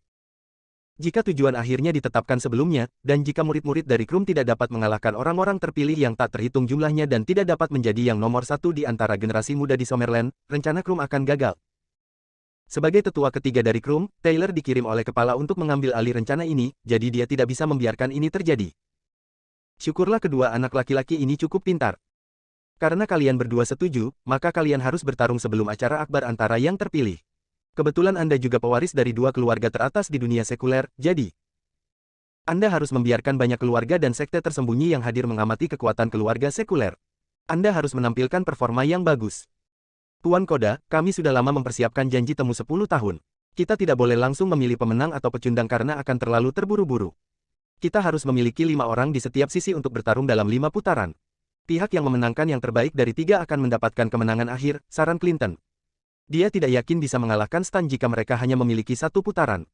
Jika tujuan akhirnya ditetapkan sebelumnya, dan jika murid-murid dari Krum tidak dapat mengalahkan orang-orang terpilih yang tak terhitung jumlahnya dan tidak dapat menjadi yang nomor 1 di antara generasi muda di Summerland, rencana Krum akan gagal. Sebagai tetua ketiga dari Krum, Taylor dikirim oleh kepala untuk mengambil alih rencana ini, jadi dia tidak bisa membiarkan ini terjadi. Syukurlah kedua anak laki-laki ini cukup pintar. Karena kalian berdua setuju, maka kalian harus bertarung sebelum acara akbar antara yang terpilih. Kebetulan Anda juga pewaris dari dua keluarga teratas di dunia sekuler, jadi Anda harus membiarkan banyak keluarga dan sekte tersembunyi yang hadir mengamati kekuatan keluarga sekuler. Anda harus menampilkan performa yang bagus. Tuan Koda, kami sudah lama mempersiapkan janji temu 10 tahun. Kita tidak boleh langsung memilih pemenang atau pecundang karena akan terlalu terburu-buru. Kita harus memiliki 5 orang di setiap sisi untuk bertarung dalam 5 putaran. Pihak yang memenangkan yang terbaik dari 3 akan mendapatkan kemenangan akhir, saran Clinton. Dia tidak yakin bisa mengalahkan Stan jika mereka hanya memiliki 1 putaran.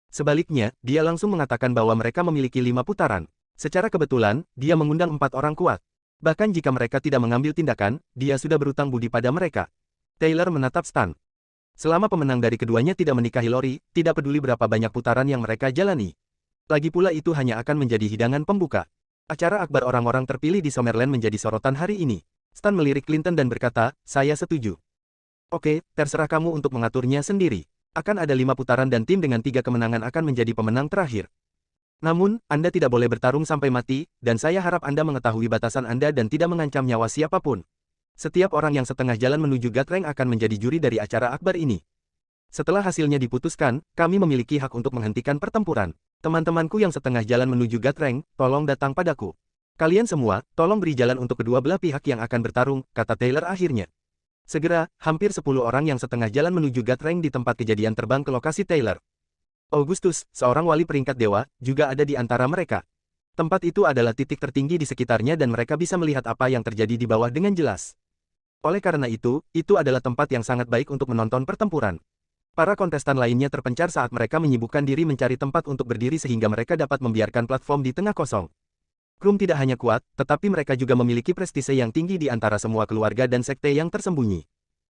Sebaliknya, dia langsung mengatakan bahwa mereka memiliki 5 putaran. Secara kebetulan, dia mengundang 4 orang kuat. Bahkan jika mereka tidak mengambil tindakan, dia sudah berutang budi pada mereka. Taylor menatap Stan. Selama pemenang dari keduanya tidak menikahi Lori, tidak peduli berapa banyak putaran yang mereka jalani. Lagi pula itu hanya akan menjadi hidangan pembuka. Acara akbar orang-orang terpilih di Summerland menjadi sorotan hari ini. Stan melirik Clinton dan berkata, "Saya setuju." "Oke, terserah kamu untuk mengaturnya sendiri. Akan ada 5 putaran dan tim dengan 3 kemenangan akan menjadi pemenang terakhir. Namun, Anda tidak boleh bertarung sampai mati, dan saya harap Anda mengetahui batasan Anda dan tidak mengancam nyawa siapapun. Setiap orang yang setengah jalan menuju Gatreng akan menjadi juri dari acara akbar ini. Setelah hasilnya diputuskan, kami memiliki hak untuk menghentikan pertempuran. Teman-temanku yang setengah jalan menuju Gatreng, tolong datang padaku." Kalian semua, tolong beri jalan untuk kedua belah pihak yang akan bertarung, kata Taylor akhirnya. Segera, hampir 10 orang yang setengah jalan menuju Guard Rank di tempat kejadian terbang ke lokasi Taylor. Augustus, seorang wali peringkat dewa, juga ada di antara mereka. Tempat itu adalah titik tertinggi di sekitarnya dan mereka bisa melihat apa yang terjadi di bawah dengan jelas. Oleh karena itu adalah tempat yang sangat baik untuk menonton pertempuran. Para kontestan lainnya terpencar saat mereka menyibukkan diri mencari tempat untuk berdiri sehingga mereka dapat membiarkan platform di tengah kosong. Krum tidak hanya kuat, tetapi mereka juga memiliki prestise yang tinggi di antara semua keluarga dan sekte yang tersembunyi.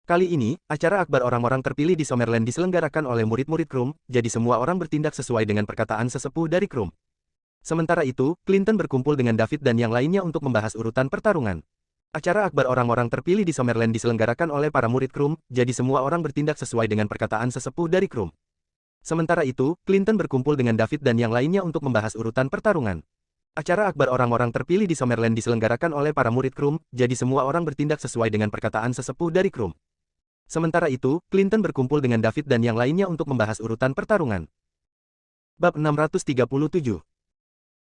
Kali ini, acara akbar orang-orang terpilih di Summerland diselenggarakan oleh murid-murid Krum, jadi semua orang bertindak sesuai dengan perkataan sesepuh dari Krum. Sementara itu, Clinton berkumpul dengan David dan yang lainnya untuk membahas urutan pertarungan. Acara akbar orang-orang terpilih di Summerland diselenggarakan oleh para murid Krum, jadi semua orang bertindak sesuai dengan perkataan sesepuh dari Krum. Sementara itu, Clinton berkumpul dengan David dan yang lainnya untuk membahas urutan pertarungan. Acara akbar orang-orang terpilih di Summerland diselenggarakan oleh para murid Krum, jadi semua orang bertindak sesuai dengan perkataan sesepuh dari Krum. Sementara itu, Clinton berkumpul dengan David dan yang lainnya untuk membahas urutan pertarungan. Bab 637.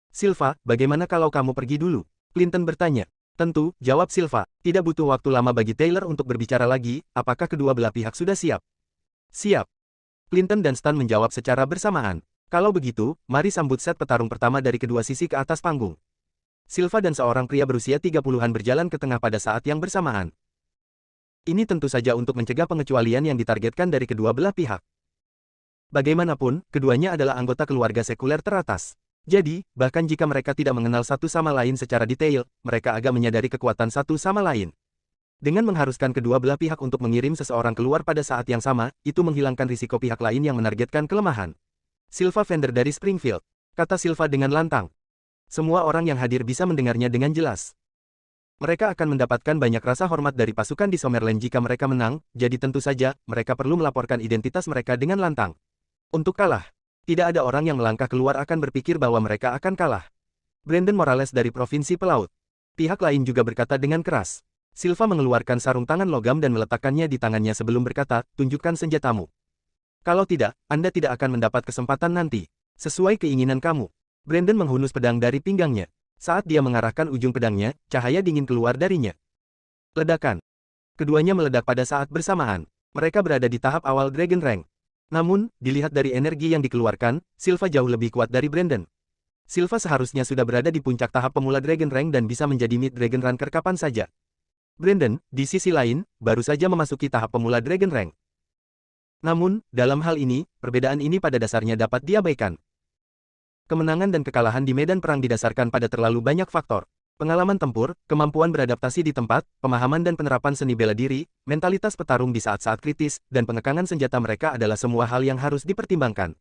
Silva, bagaimana kalau kamu pergi dulu? Clinton bertanya. Tentu, jawab Silva. Tidak butuh waktu lama bagi Taylor untuk berbicara lagi, apakah kedua belah pihak sudah siap? Siap. Clinton dan Stan menjawab secara bersamaan. Kalau begitu, mari sambut set petarung pertama dari kedua sisi ke atas panggung. Silva dan seorang pria berusia 30-an berjalan ke tengah pada saat yang bersamaan. Ini tentu saja untuk mencegah pengecualian yang ditargetkan dari kedua belah pihak. Bagaimanapun, keduanya adalah anggota keluarga sekuler teratas. Jadi, bahkan jika mereka tidak mengenal satu sama lain secara detail, mereka agak menyadari kekuatan satu sama lain. Dengan mengharuskan kedua belah pihak untuk mengirim seseorang keluar pada saat yang sama, itu menghilangkan risiko pihak lain yang menargetkan kelemahan. Silva Fender dari Springfield, kata Silva dengan lantang. Semua orang yang hadir bisa mendengarnya dengan jelas. Mereka akan mendapatkan banyak rasa hormat dari pasukan di Summerland jika mereka menang, jadi tentu saja, mereka perlu melaporkan identitas mereka dengan lantang. Untuk kalah. Tidak ada orang yang melangkah keluar akan berpikir bahwa mereka akan kalah. Brandon Morales dari Provinsi Pelaut. Pihak lain juga berkata dengan keras. Silva mengeluarkan sarung tangan logam dan meletakkannya di tangannya sebelum berkata, tunjukkan senjatamu. Kalau tidak, Anda tidak akan mendapat kesempatan nanti. Sesuai keinginan kamu. Brandon menghunus pedang dari pinggangnya. Saat dia mengarahkan ujung pedangnya, cahaya dingin keluar darinya. Ledakan. Keduanya meledak pada saat bersamaan. Mereka berada di tahap awal Dragon Rank. Namun, dilihat dari energi yang dikeluarkan, Silva jauh lebih kuat dari Brandon. Silva seharusnya sudah berada di puncak tahap pemula Dragon Rank dan bisa menjadi mid Dragon Ranker kapan saja. Brandon, di sisi lain, baru saja memasuki tahap pemula Dragon Rank. Namun, dalam hal ini, perbedaan ini pada dasarnya dapat diabaikan. Kemenangan dan kekalahan di medan perang didasarkan pada terlalu banyak faktor. Pengalaman tempur, kemampuan beradaptasi di tempat, pemahaman dan penerapan seni bela diri, mentalitas petarung di saat-saat kritis, dan pengekangan senjata mereka adalah semua hal yang harus dipertimbangkan.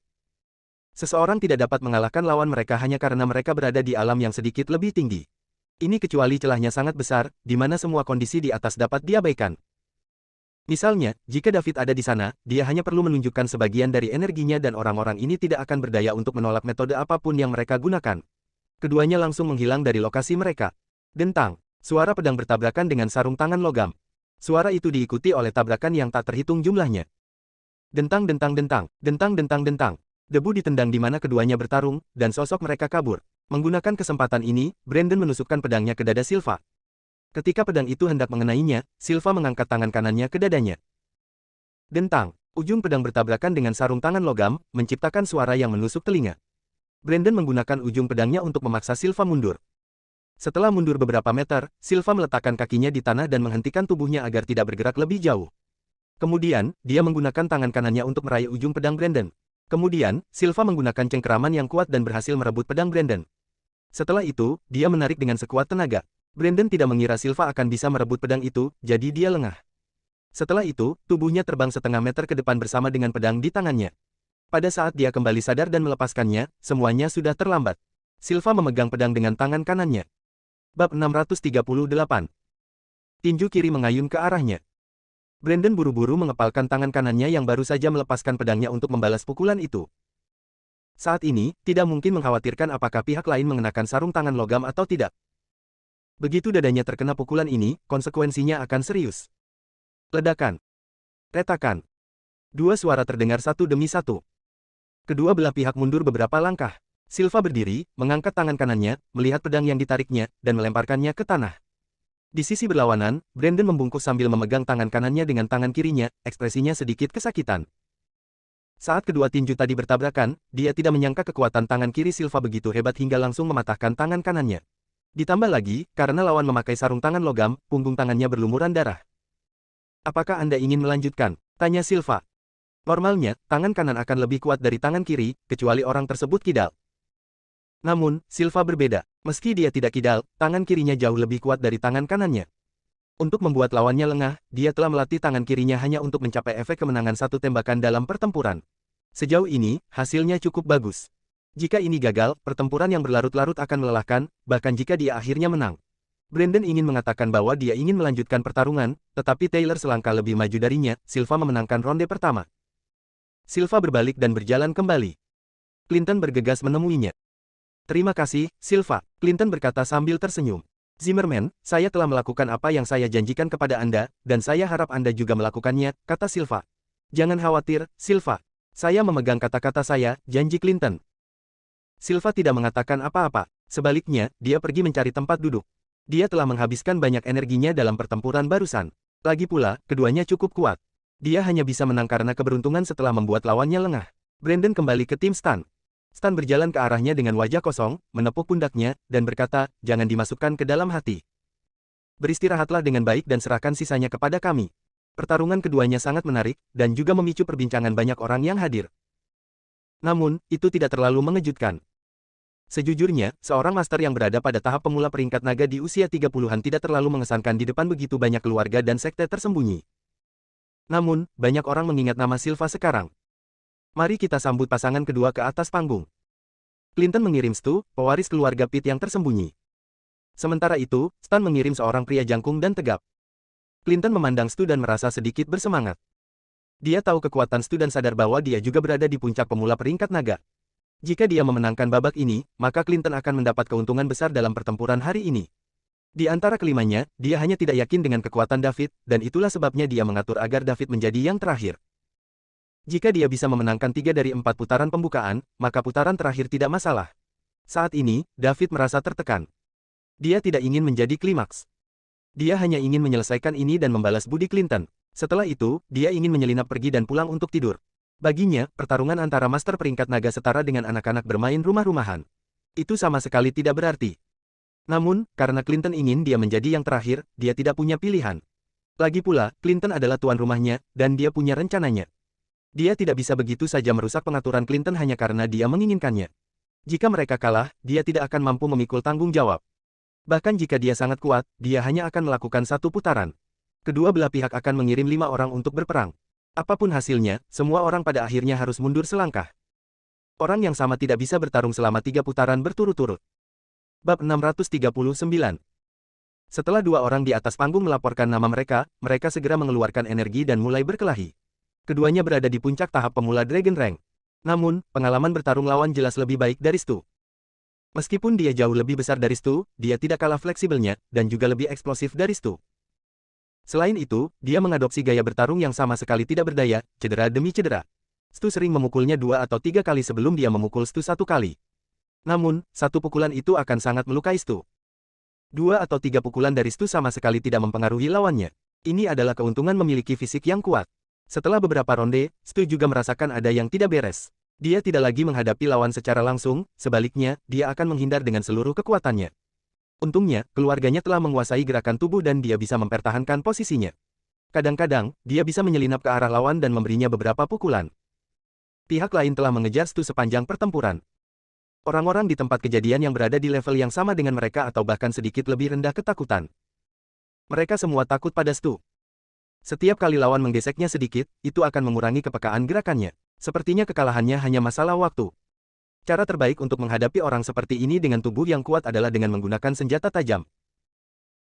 Seseorang tidak dapat mengalahkan lawan mereka hanya karena mereka berada di alam yang sedikit lebih tinggi. Ini kecuali celahnya sangat besar, di mana semua kondisi di atas dapat diabaikan. Misalnya, jika David ada di sana, dia hanya perlu menunjukkan sebagian dari energinya dan orang-orang ini tidak akan berdaya untuk menolak metode apapun yang mereka gunakan. Keduanya langsung menghilang dari lokasi mereka. Dentang. Suara pedang bertabrakan dengan sarung tangan logam. Suara itu diikuti oleh tabrakan yang tak terhitung jumlahnya. Dentang dentang dentang, dentang dentang dentang. Debu ditendang di mana keduanya bertarung, dan sosok mereka kabur. Menggunakan kesempatan ini, Brandon menusukkan pedangnya ke dada Silva. Ketika pedang itu hendak mengenainya, Silva mengangkat tangan kanannya ke dadanya. Dentang. Ujung pedang bertabrakan dengan sarung tangan logam, menciptakan suara yang menusuk telinga. Brandon menggunakan ujung pedangnya untuk memaksa Silva mundur. Setelah mundur beberapa meter, Silva meletakkan kakinya di tanah dan menghentikan tubuhnya agar tidak bergerak lebih jauh. Kemudian, dia menggunakan tangan kanannya untuk meraih ujung pedang Brandon. Kemudian, Silva menggunakan cengkeraman yang kuat dan berhasil merebut pedang Brandon. Setelah itu, dia menarik dengan sekuat tenaga. Brandon tidak mengira Silva akan bisa merebut pedang itu, jadi dia lengah. Setelah itu, tubuhnya terbang setengah meter ke depan bersama dengan pedang di tangannya. Pada saat dia kembali sadar dan melepaskannya, semuanya sudah terlambat. Silva memegang pedang dengan tangan kanannya. Bab 638. Tinju kiri mengayun ke arahnya. Brandon buru-buru mengepalkan tangan kanannya yang baru saja melepaskan pedangnya untuk membalas pukulan itu. Saat ini, tidak mungkin mengkhawatirkan apakah pihak lain mengenakan sarung tangan logam atau tidak. Begitu dadanya terkena pukulan ini, konsekuensinya akan serius. Ledakan. Retakan. Dua suara terdengar satu demi satu. Kedua belah pihak mundur beberapa langkah. Silva berdiri, mengangkat tangan kanannya, melihat pedang yang ditariknya, dan melemparkannya ke tanah. Di sisi berlawanan, Brandon membungkuk sambil memegang tangan kanannya dengan tangan kirinya, ekspresinya sedikit kesakitan. Saat kedua tinju tadi bertabrakan, dia tidak menyangka kekuatan tangan kiri Silva begitu hebat hingga langsung mematahkan tangan kanannya. Ditambah lagi, karena lawan memakai sarung tangan logam, punggung tangannya berlumuran darah. "Apakah Anda ingin melanjutkan?" tanya Silva. Normalnya, tangan kanan akan lebih kuat dari tangan kiri, kecuali orang tersebut kidal. Namun, Silva berbeda. Meski dia tidak kidal, tangan kirinya jauh lebih kuat dari tangan kanannya. Untuk membuat lawannya lengah, dia telah melatih tangan kirinya hanya untuk mencapai efek kemenangan satu tembakan dalam pertempuran. Sejauh ini, hasilnya cukup bagus. Jika ini gagal, pertempuran yang berlarut-larut akan melelahkan, bahkan jika dia akhirnya menang. Brandon ingin mengatakan bahwa dia ingin melanjutkan pertarungan, tetapi Taylor selangkah lebih maju darinya. Silva memenangkan ronde pertama. Silva berbalik dan berjalan kembali. Clinton bergegas menemuinya. "Terima kasih, Silva," Clinton berkata sambil tersenyum. "Zimmerman, saya telah melakukan apa yang saya janjikan kepada Anda, dan saya harap Anda juga melakukannya," kata Silva. "Jangan khawatir, Silva. Saya memegang kata-kata saya," janji Clinton. Silva tidak mengatakan apa-apa. Sebaliknya, dia pergi mencari tempat duduk. Dia telah menghabiskan banyak energinya dalam pertempuran barusan. Lagi pula, keduanya cukup kuat. Dia hanya bisa menang karena keberuntungan setelah membuat lawannya lengah. Brandon kembali ke tim Stan. Stan berjalan ke arahnya dengan wajah kosong, menepuk pundaknya, dan berkata, "Jangan dimasukkan ke dalam hati. Beristirahatlah dengan baik dan serahkan sisanya kepada kami." Pertarungan keduanya sangat menarik, dan juga memicu perbincangan banyak orang yang hadir. Namun, itu tidak terlalu mengejutkan. Sejujurnya, seorang master yang berada pada tahap pemula peringkat naga di usia 30-an tidak terlalu mengesankan di depan begitu banyak keluarga dan sekte tersembunyi. Namun, banyak orang mengingat nama Silva sekarang. Mari kita sambut pasangan kedua ke atas panggung. Clinton mengirim Stu, pewaris keluarga Pitt yang tersembunyi. Sementara itu, Stan mengirim seorang pria jangkung dan tegap. Clinton memandang Stu dan merasa sedikit bersemangat. Dia tahu kekuatan Stu dan sadar bahwa dia juga berada di puncak pemula peringkat naga. Jika dia memenangkan babak ini, maka Clinton akan mendapat keuntungan besar dalam pertempuran hari ini. Di antara kelimanya, dia hanya tidak yakin dengan kekuatan David, dan itulah sebabnya dia mengatur agar David menjadi yang terakhir. Jika dia bisa memenangkan 3 dari 4 putaran pembukaan, maka putaran terakhir tidak masalah. Saat ini, David merasa tertekan. Dia tidak ingin menjadi klimaks. Dia hanya ingin menyelesaikan ini dan membalas budi Clinton. Setelah itu, dia ingin menyelinap pergi dan pulang untuk tidur. Baginya, pertarungan antara master peringkat naga setara dengan anak-anak bermain rumah-rumahan. Itu sama sekali tidak berarti. Namun, karena Clinton ingin dia menjadi yang terakhir, dia tidak punya pilihan. Lagi pula, Clinton adalah tuan rumahnya, dan dia punya rencananya. Dia tidak bisa begitu saja merusak pengaturan Clinton hanya karena dia menginginkannya. Jika mereka kalah, dia tidak akan mampu memikul tanggung jawab. Bahkan jika dia sangat kuat, dia hanya akan melakukan satu putaran. Kedua belah pihak akan mengirim 5 orang untuk berperang. Apapun hasilnya, semua orang pada akhirnya harus mundur selangkah. Orang yang sama tidak bisa bertarung selama 3 putaran berturut-turut. Bab 639. Setelah 2 orang di atas panggung melaporkan nama mereka, mereka segera mengeluarkan energi dan mulai berkelahi. Keduanya berada di puncak tahap pemula Dragon Rank. Namun, pengalaman bertarung lawan jelas lebih baik dari Stu. Meskipun dia jauh lebih besar dari Stu, dia tidak kalah fleksibelnya, dan juga lebih eksplosif dari Stu. Selain itu, dia mengadopsi gaya bertarung yang sama sekali tidak berdaya, cedera demi cedera. Stu sering memukulnya 2 atau 3 kali sebelum dia memukul Stu 1 kali. Namun, satu pukulan itu akan sangat melukai Stu. 2 atau 3 pukulan dari Stu sama sekali tidak mempengaruhi lawannya. Ini adalah keuntungan memiliki fisik yang kuat. Setelah beberapa ronde, Stu juga merasakan ada yang tidak beres. Dia tidak lagi menghadapi lawan secara langsung, sebaliknya, dia akan menghindar dengan seluruh kekuatannya. Untungnya, keluarganya telah menguasai gerakan tubuh dan dia bisa mempertahankan posisinya. Kadang-kadang, dia bisa menyelinap ke arah lawan dan memberinya beberapa pukulan. Pihak lain telah mengejar Stu sepanjang pertempuran. Orang-orang di tempat kejadian yang berada di level yang sama dengan mereka atau bahkan sedikit lebih rendah ketakutan. Mereka semua takut pada Stu. Setiap kali lawan menggeseknya sedikit, itu akan mengurangi kepekaan gerakannya. Sepertinya kekalahannya hanya masalah waktu. Cara terbaik untuk menghadapi orang seperti ini dengan tubuh yang kuat adalah dengan menggunakan senjata tajam.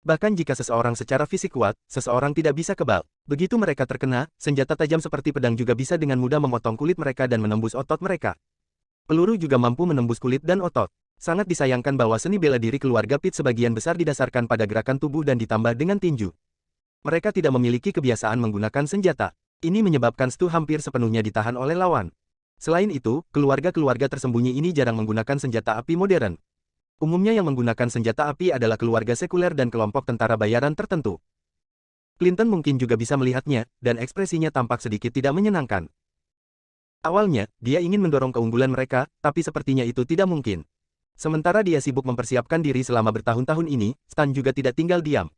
Bahkan jika seseorang secara fisik kuat, seseorang tidak bisa kebal. Begitu mereka terkena, senjata tajam seperti pedang juga bisa dengan mudah memotong kulit mereka dan menembus otot mereka. Peluru juga mampu menembus kulit dan otot. Sangat disayangkan bahwa seni bela diri keluarga Pitt sebagian besar didasarkan pada gerakan tubuh dan ditambah dengan tinju. Mereka tidak memiliki kebiasaan menggunakan senjata. Ini menyebabkan Stu hampir sepenuhnya ditahan oleh lawan. Selain itu, keluarga-keluarga tersembunyi ini jarang menggunakan senjata api modern. Umumnya yang menggunakan senjata api adalah keluarga sekuler dan kelompok tentara bayaran tertentu. Clinton mungkin juga bisa melihatnya, dan ekspresinya tampak sedikit tidak menyenangkan. Awalnya, dia ingin mendorong keunggulan mereka, tapi sepertinya itu tidak mungkin. Sementara dia sibuk mempersiapkan diri selama bertahun-tahun ini, Stan juga tidak tinggal diam.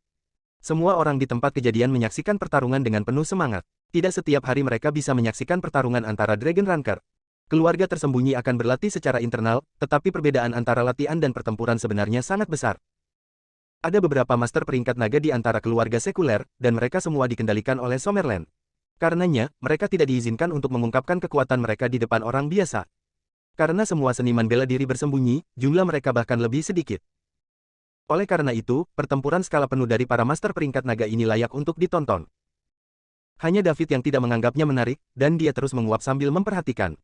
Semua orang di tempat kejadian menyaksikan pertarungan dengan penuh semangat. Tidak setiap hari mereka bisa menyaksikan pertarungan antara Dragon Ranker. Keluarga tersembunyi akan berlatih secara internal, tetapi perbedaan antara latihan dan pertempuran sebenarnya sangat besar. Ada beberapa master peringkat naga di antara keluarga sekuler, dan mereka semua dikendalikan oleh Summerland. Karenanya, mereka tidak diizinkan untuk mengungkapkan kekuatan mereka di depan orang biasa. Karena semua seniman bela diri bersembunyi, jumlah mereka bahkan lebih sedikit. Oleh karena itu, pertempuran skala penuh dari para master peringkat naga ini layak untuk ditonton. Hanya David yang tidak menganggapnya menarik, dan dia terus menguap sambil memperhatikan.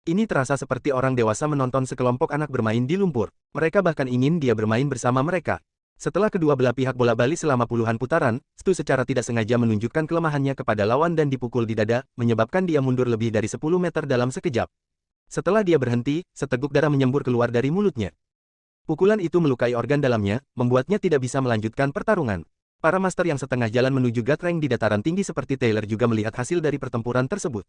Ini terasa seperti orang dewasa menonton sekelompok anak bermain di lumpur. Mereka bahkan ingin dia bermain bersama mereka. Setelah kedua belah pihak bolak-balik selama puluhan putaran, Stu secara tidak sengaja menunjukkan kelemahannya kepada lawan dan dipukul di dada, menyebabkan dia mundur lebih dari 10 meter dalam sekejap. Setelah dia berhenti, seteguk darah menyembur keluar dari mulutnya. Pukulan itu melukai organ dalamnya, membuatnya tidak bisa melanjutkan pertarungan. Para master yang setengah jalan menuju God Rank di dataran tinggi seperti Taylor juga melihat hasil dari pertempuran tersebut.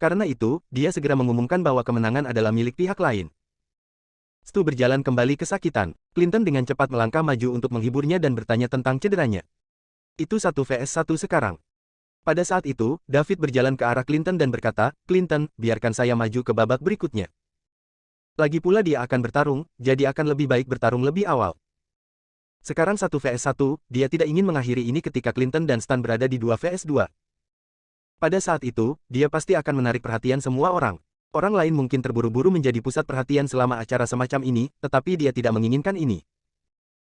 Karena itu, dia segera mengumumkan bahwa kemenangan adalah milik pihak lain. Stu berjalan kembali kesakitan. Clinton dengan cepat melangkah maju untuk menghiburnya dan bertanya tentang cederanya. Itu 1 vs 1 sekarang. Pada saat itu, David berjalan ke arah Clinton dan berkata, "Clinton, biarkan saya maju ke babak berikutnya. Lagi pula dia akan bertarung, jadi akan lebih baik bertarung lebih awal." Sekarang 1 vs 1, dia tidak ingin mengakhiri ini ketika Clinton dan Stan berada di 2 vs 2. Pada saat itu, dia pasti akan menarik perhatian semua orang. Orang lain mungkin terburu-buru menjadi pusat perhatian selama acara semacam ini, tetapi dia tidak menginginkan ini.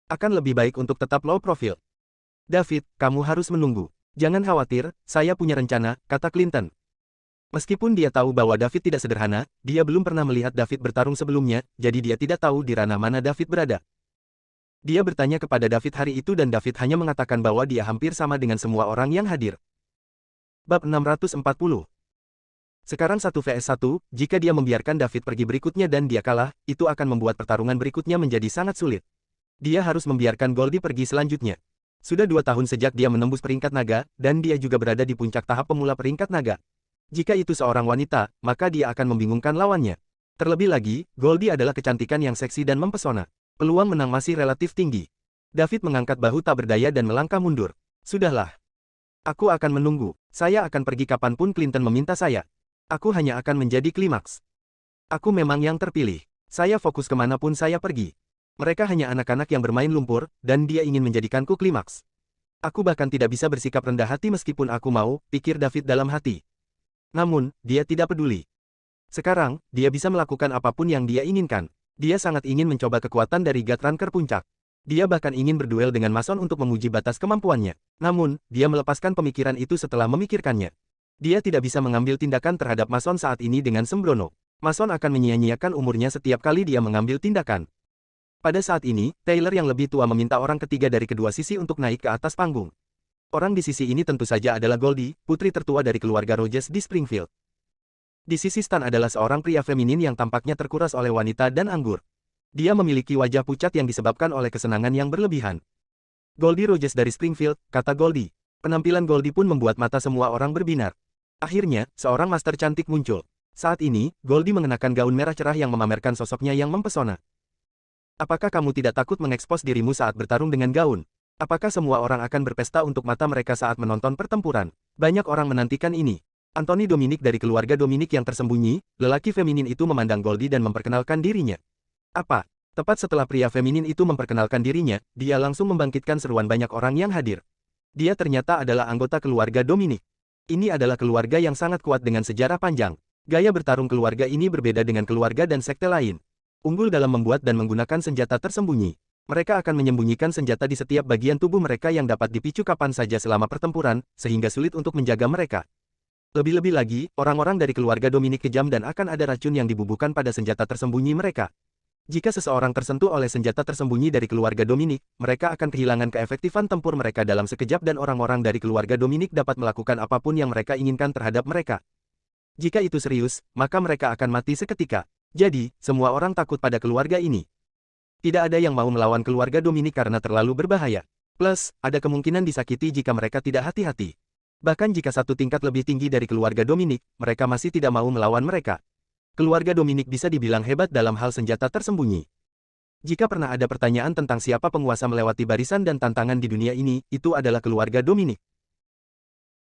Akan lebih baik untuk tetap low profile. "David, kamu harus menunggu. Jangan khawatir, saya punya rencana," kata Clinton. Meskipun dia tahu bahwa David tidak sederhana, dia belum pernah melihat David bertarung sebelumnya, jadi dia tidak tahu di ranah mana David berada. Dia bertanya kepada David hari itu dan David hanya mengatakan bahwa dia hampir sama dengan semua orang yang hadir. Bab 640. Sekarang 1 vs 1, jika dia membiarkan David pergi berikutnya dan dia kalah, itu akan membuat pertarungan berikutnya menjadi sangat sulit. Dia harus membiarkan Goldie pergi selanjutnya. Sudah 2 tahun sejak dia menembus peringkat naga, dan dia juga berada di puncak tahap pemula peringkat naga. Jika itu seorang wanita, maka dia akan membingungkan lawannya. Terlebih lagi, Goldie adalah kecantikan yang seksi dan mempesona. Peluang menang masih relatif tinggi. David mengangkat bahu tak berdaya dan melangkah mundur. "Sudahlah. Aku akan menunggu. Saya akan pergi kapanpun Clinton meminta saya. Aku hanya akan menjadi klimaks. Aku memang yang terpilih. Saya fokus kemanapun saya pergi. Mereka hanya anak-anak yang bermain lumpur, dan dia ingin menjadikanku klimaks. Aku bahkan tidak bisa bersikap rendah hati meskipun aku mau," pikir David dalam hati. Namun, dia tidak peduli. Sekarang, dia bisa melakukan apapun yang dia inginkan. Dia sangat ingin mencoba kekuatan dari God Ranker puncak. Dia bahkan ingin berduel dengan Mason untuk menguji batas kemampuannya. Namun, dia melepaskan pemikiran itu setelah memikirkannya. Dia tidak bisa mengambil tindakan terhadap Mason saat ini dengan sembrono. Mason akan menyia-nyiakan umurnya setiap kali dia mengambil tindakan. Pada saat ini, Taylor yang lebih tua meminta orang ketiga dari kedua sisi untuk naik ke atas panggung. Orang di sisi ini tentu saja adalah Goldie, putri tertua dari keluarga Rogers di Springfield. Di sisi Stan adalah seorang pria feminin yang tampaknya terkuras oleh wanita dan anggur. Dia memiliki wajah pucat yang disebabkan oleh kesenangan yang berlebihan. "Goldie Rogers dari Springfield," kata Goldie. Penampilan Goldie pun membuat mata semua orang berbinar. Akhirnya, seorang master cantik muncul. Saat ini, Goldie mengenakan gaun merah cerah yang memamerkan sosoknya yang mempesona. "Apakah kamu tidak takut mengekspos dirimu saat bertarung dengan gaun? Apakah semua orang akan berpesta untuk mata mereka saat menonton pertempuran?" Banyak orang menantikan ini. Anthony Dominic dari keluarga Dominic yang tersembunyi, lelaki feminin itu memandang Goldie dan memperkenalkan dirinya. Apa? Tepat setelah pria feminin itu memperkenalkan dirinya, dia langsung membangkitkan seruan banyak orang yang hadir. Dia ternyata adalah anggota keluarga Dominic. Ini adalah keluarga yang sangat kuat dengan sejarah panjang. Gaya bertarung keluarga ini berbeda dengan keluarga dan sekte lain. Unggul dalam membuat dan menggunakan senjata tersembunyi. Mereka akan menyembunyikan senjata di setiap bagian tubuh mereka yang dapat dipicu kapan saja selama pertempuran, sehingga sulit untuk menjaga mereka. Lebih-lebih lagi, orang-orang dari keluarga Dominic kejam dan akan ada racun yang dibubuhkan pada senjata tersembunyi mereka. Jika seseorang tersentuh oleh senjata tersembunyi dari keluarga Dominic, mereka akan kehilangan keefektifan tempur mereka dalam sekejap dan orang-orang dari keluarga Dominic dapat melakukan apapun yang mereka inginkan terhadap mereka. Jika itu serius, maka mereka akan mati seketika. Jadi, semua orang takut pada keluarga ini. Tidak ada yang mau melawan keluarga Dominic karena terlalu berbahaya. Plus, ada kemungkinan disakiti jika mereka tidak hati-hati. Bahkan jika satu tingkat lebih tinggi dari keluarga Dominic, mereka masih tidak mau melawan mereka. Keluarga Dominic bisa dibilang hebat dalam hal senjata tersembunyi. Jika pernah ada pertanyaan tentang siapa penguasa melewati barisan dan tantangan di dunia ini, itu adalah keluarga Dominic.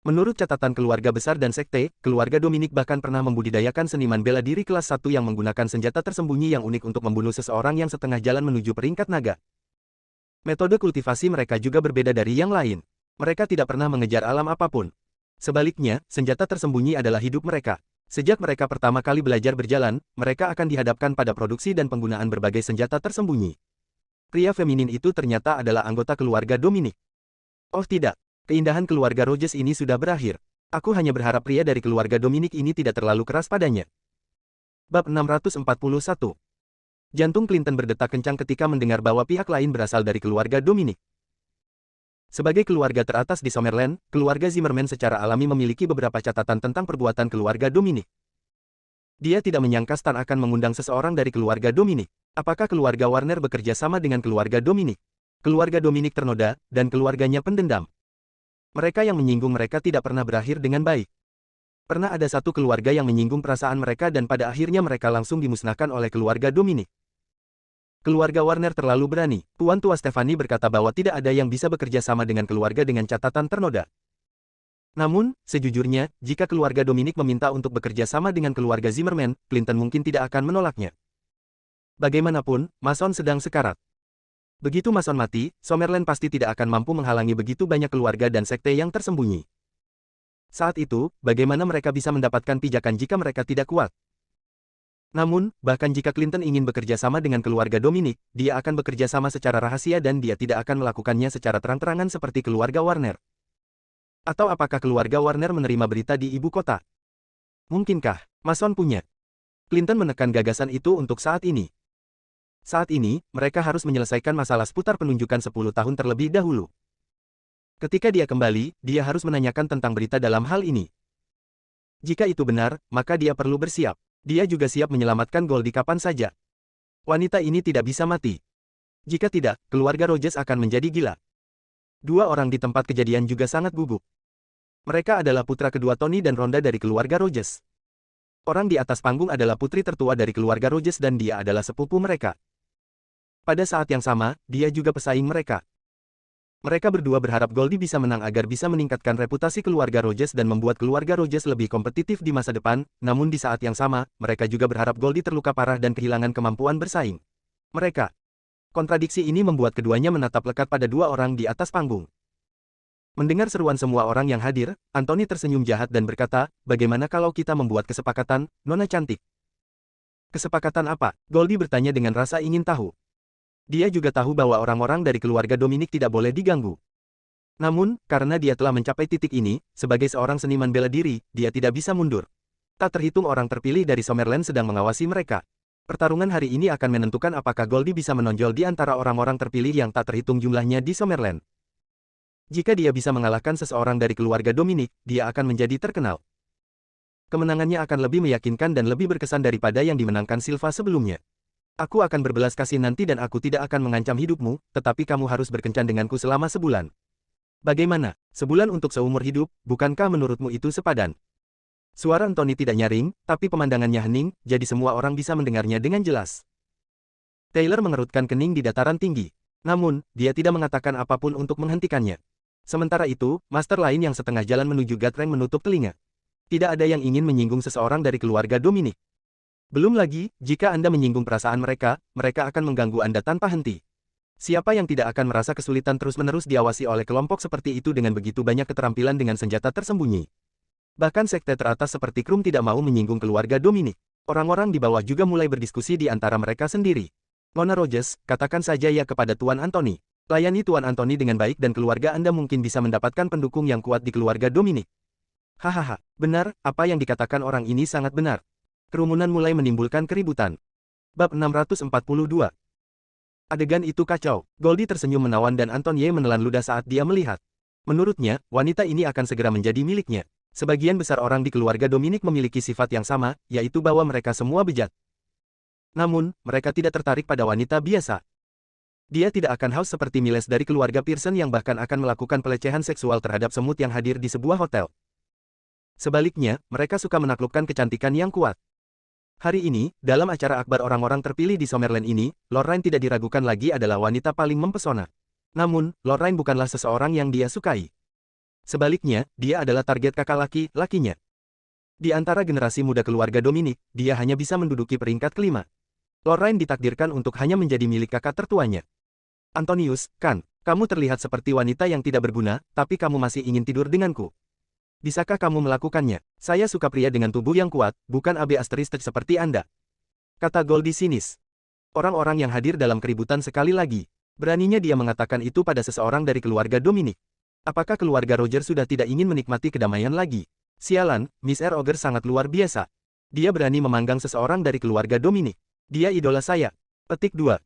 Menurut catatan keluarga besar dan sekte, keluarga Dominic bahkan pernah membudidayakan seniman bela diri kelas 1 yang menggunakan senjata tersembunyi yang unik untuk membunuh seseorang yang setengah jalan menuju peringkat naga. Metode kultivasi mereka juga berbeda dari yang lain. Mereka tidak pernah mengejar alam apapun. Sebaliknya, senjata tersembunyi adalah hidup mereka. Sejak mereka pertama kali belajar berjalan, mereka akan dihadapkan pada produksi dan penggunaan berbagai senjata tersembunyi. Pria feminin itu ternyata adalah anggota keluarga Dominic. Oh tidak. Keindahan keluarga Rogers ini sudah berakhir. Aku hanya berharap pria dari keluarga Dominic ini tidak terlalu keras padanya. Bab 641. Jantung Clinton berdetak kencang ketika mendengar bahwa pihak lain berasal dari keluarga Dominic. Sebagai keluarga teratas di Summerland, keluarga Zimmerman secara alami memiliki beberapa catatan tentang perbuatan keluarga Dominic. Dia tidak menyangka Stan akan mengundang seseorang dari keluarga Dominic. Apakah keluarga Warner bekerja sama dengan keluarga Dominic? Keluarga Dominic ternoda, dan keluarganya pendendam. Mereka yang menyinggung mereka tidak pernah berakhir dengan baik. Pernah ada satu keluarga yang menyinggung perasaan mereka dan pada akhirnya mereka langsung dimusnahkan oleh keluarga Dominic. Keluarga Warner terlalu berani. Tuan tua Stephanie berkata bahwa tidak ada yang bisa bekerja sama dengan keluarga dengan catatan ternoda. Namun, sejujurnya, jika keluarga Dominic meminta untuk bekerja sama dengan keluarga Zimmerman, Clinton mungkin tidak akan menolaknya. Bagaimanapun, Mason sedang sekarat. Begitu Mason mati, Summerland pasti tidak akan mampu menghalangi begitu banyak keluarga dan sekte yang tersembunyi. Saat itu, bagaimana mereka bisa mendapatkan pijakan jika mereka tidak kuat? Namun, bahkan jika Clinton ingin bekerja sama dengan keluarga Dominic, dia akan bekerja sama secara rahasia dan dia tidak akan melakukannya secara terang-terangan seperti keluarga Warner. Atau apakah keluarga Warner menerima berita di ibu kota? Mungkinkah Mason punya? Clinton menekan gagasan itu untuk saat ini. Saat ini, mereka harus menyelesaikan masalah seputar penunjukan 10 tahun terlebih dahulu. Ketika dia kembali, dia harus menanyakan tentang berita dalam hal ini. Jika itu benar, maka dia perlu bersiap. Dia juga siap menyelamatkan Goldie kapan saja. Wanita ini tidak bisa mati. Jika tidak, keluarga Rogers akan menjadi gila. Dua orang di tempat kejadian juga sangat gugup. Mereka adalah putra kedua Tony dan Rhonda dari keluarga Rogers. Orang di atas panggung adalah putri tertua dari keluarga Rogers dan dia adalah sepupu mereka. Pada saat yang sama, dia juga pesaing mereka. Mereka berdua berharap Goldie bisa menang agar bisa meningkatkan reputasi keluarga Rogers dan membuat keluarga Rogers lebih kompetitif di masa depan, namun di saat yang sama, mereka juga berharap Goldie terluka parah dan kehilangan kemampuan bersaing. Mereka. Kontradiksi ini membuat keduanya menatap lekat pada dua orang di atas panggung. Mendengar seruan semua orang yang hadir, Anthony tersenyum jahat dan berkata, bagaimana kalau kita membuat kesepakatan, Nona cantik? Kesepakatan apa? Goldie bertanya dengan rasa ingin tahu. Dia juga tahu bahwa orang-orang dari keluarga Dominic tidak boleh diganggu. Namun, karena dia telah mencapai titik ini, sebagai seorang seniman bela diri, dia tidak bisa mundur. Tak terhitung orang terpilih dari Summerland sedang mengawasi mereka. Pertarungan hari ini akan menentukan apakah Goldie bisa menonjol di antara orang-orang terpilih yang tak terhitung jumlahnya di Summerland. Jika dia bisa mengalahkan seseorang dari keluarga Dominic, dia akan menjadi terkenal. Kemenangannya akan lebih meyakinkan dan lebih berkesan daripada yang dimenangkan Silva sebelumnya. Aku akan berbelas kasih nanti dan aku tidak akan mengancam hidupmu, tetapi kamu harus berkencan denganku selama sebulan. Bagaimana? Sebulan untuk seumur hidup, bukankah menurutmu itu sepadan? Suara Anthony tidak nyaring, tapi pemandangannya hening, jadi semua orang bisa mendengarnya dengan jelas. Taylor mengerutkan kening di dataran tinggi. Namun, dia tidak mengatakan apapun untuk menghentikannya. Sementara itu, master lain yang setengah jalan menuju Gatreng menutup telinga. Tidak ada yang ingin menyinggung seseorang dari keluarga Dominic. Belum lagi, jika Anda menyinggung perasaan mereka, mereka akan mengganggu Anda tanpa henti. Siapa yang tidak akan merasa kesulitan terus-menerus diawasi oleh kelompok seperti itu dengan begitu banyak keterampilan dengan senjata tersembunyi? Bahkan sekte teratas seperti Krum tidak mau menyinggung keluarga Dominic. Orang-orang di bawah juga mulai berdiskusi di antara mereka sendiri. Nona Rogers, katakan saja ya kepada Tuan Anthony. Layani Tuan Anthony dengan baik dan keluarga Anda mungkin bisa mendapatkan pendukung yang kuat di keluarga Dominic. Hahaha, benar, apa yang dikatakan orang ini sangat benar. Kerumunan mulai menimbulkan keributan. Bab 642. Adegan itu kacau. Goldie tersenyum menawan dan Anthony menelan ludah saat dia melihat. Menurutnya, wanita ini akan segera menjadi miliknya. Sebagian besar orang di keluarga Dominic memiliki sifat yang sama, yaitu bahwa mereka semua bejat. Namun, mereka tidak tertarik pada wanita biasa. Dia tidak akan haus seperti Miles dari keluarga Pearson yang bahkan akan melakukan pelecehan seksual terhadap semut yang hadir di sebuah hotel. Sebaliknya, mereka suka menaklukkan kecantikan yang kuat. Hari ini, dalam acara akbar orang-orang terpilih di Summerland ini, Lorraine tidak diragukan lagi adalah wanita paling mempesona. Namun, Lorraine bukanlah seseorang yang dia sukai. Sebaliknya, dia adalah target kakak laki-lakinya. Di antara generasi muda keluarga Dominic, dia hanya bisa menduduki peringkat kelima. Lorraine ditakdirkan untuk hanya menjadi milik kakak tertuanya. Antonius, kan, kamu terlihat seperti wanita yang tidak berguna, tapi kamu masih ingin tidur denganku. Bisakah kamu melakukannya? Saya suka pria dengan tubuh yang kuat, bukan AB asteristik seperti Anda. Kata Goldie sinis. Orang-orang yang hadir dalam keributan sekali lagi. Beraninya dia mengatakan itu pada seseorang dari keluarga Dominic. Apakah keluarga Roger sudah tidak ingin menikmati kedamaian lagi? Sialan, Miss Ogre sangat luar biasa. Dia berani memanggang seseorang dari keluarga Dominic. Dia idola saya. Petik 2.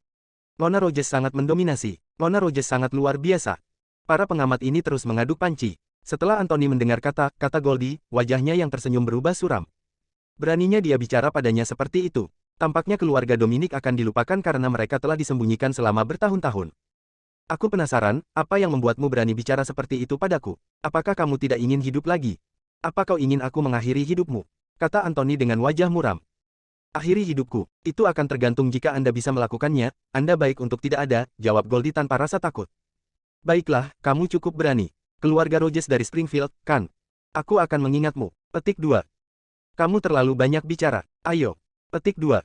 Lona Rogers sangat mendominasi. Lona Rogers sangat luar biasa. Para pengamat ini terus mengaduk panci. Setelah Anthony mendengar kata Goldie, wajahnya yang tersenyum berubah suram. Beraninya dia bicara padanya seperti itu. Tampaknya keluarga Dominic akan dilupakan karena mereka telah disembunyikan selama bertahun-tahun. Aku penasaran, apa yang membuatmu berani bicara seperti itu padaku? Apakah kamu tidak ingin hidup lagi? Apa kau ingin aku mengakhiri hidupmu? Kata Anthony dengan wajah muram. Akhiri hidupku, itu akan tergantung jika Anda bisa melakukannya, Anda baik untuk tidak ada, jawab Goldie tanpa rasa takut. Baiklah, kamu cukup berani. Keluarga Rogers dari Springfield, kan? Aku akan mengingatmu. Petik 2. Kamu terlalu banyak bicara. Ayo. Petik 2.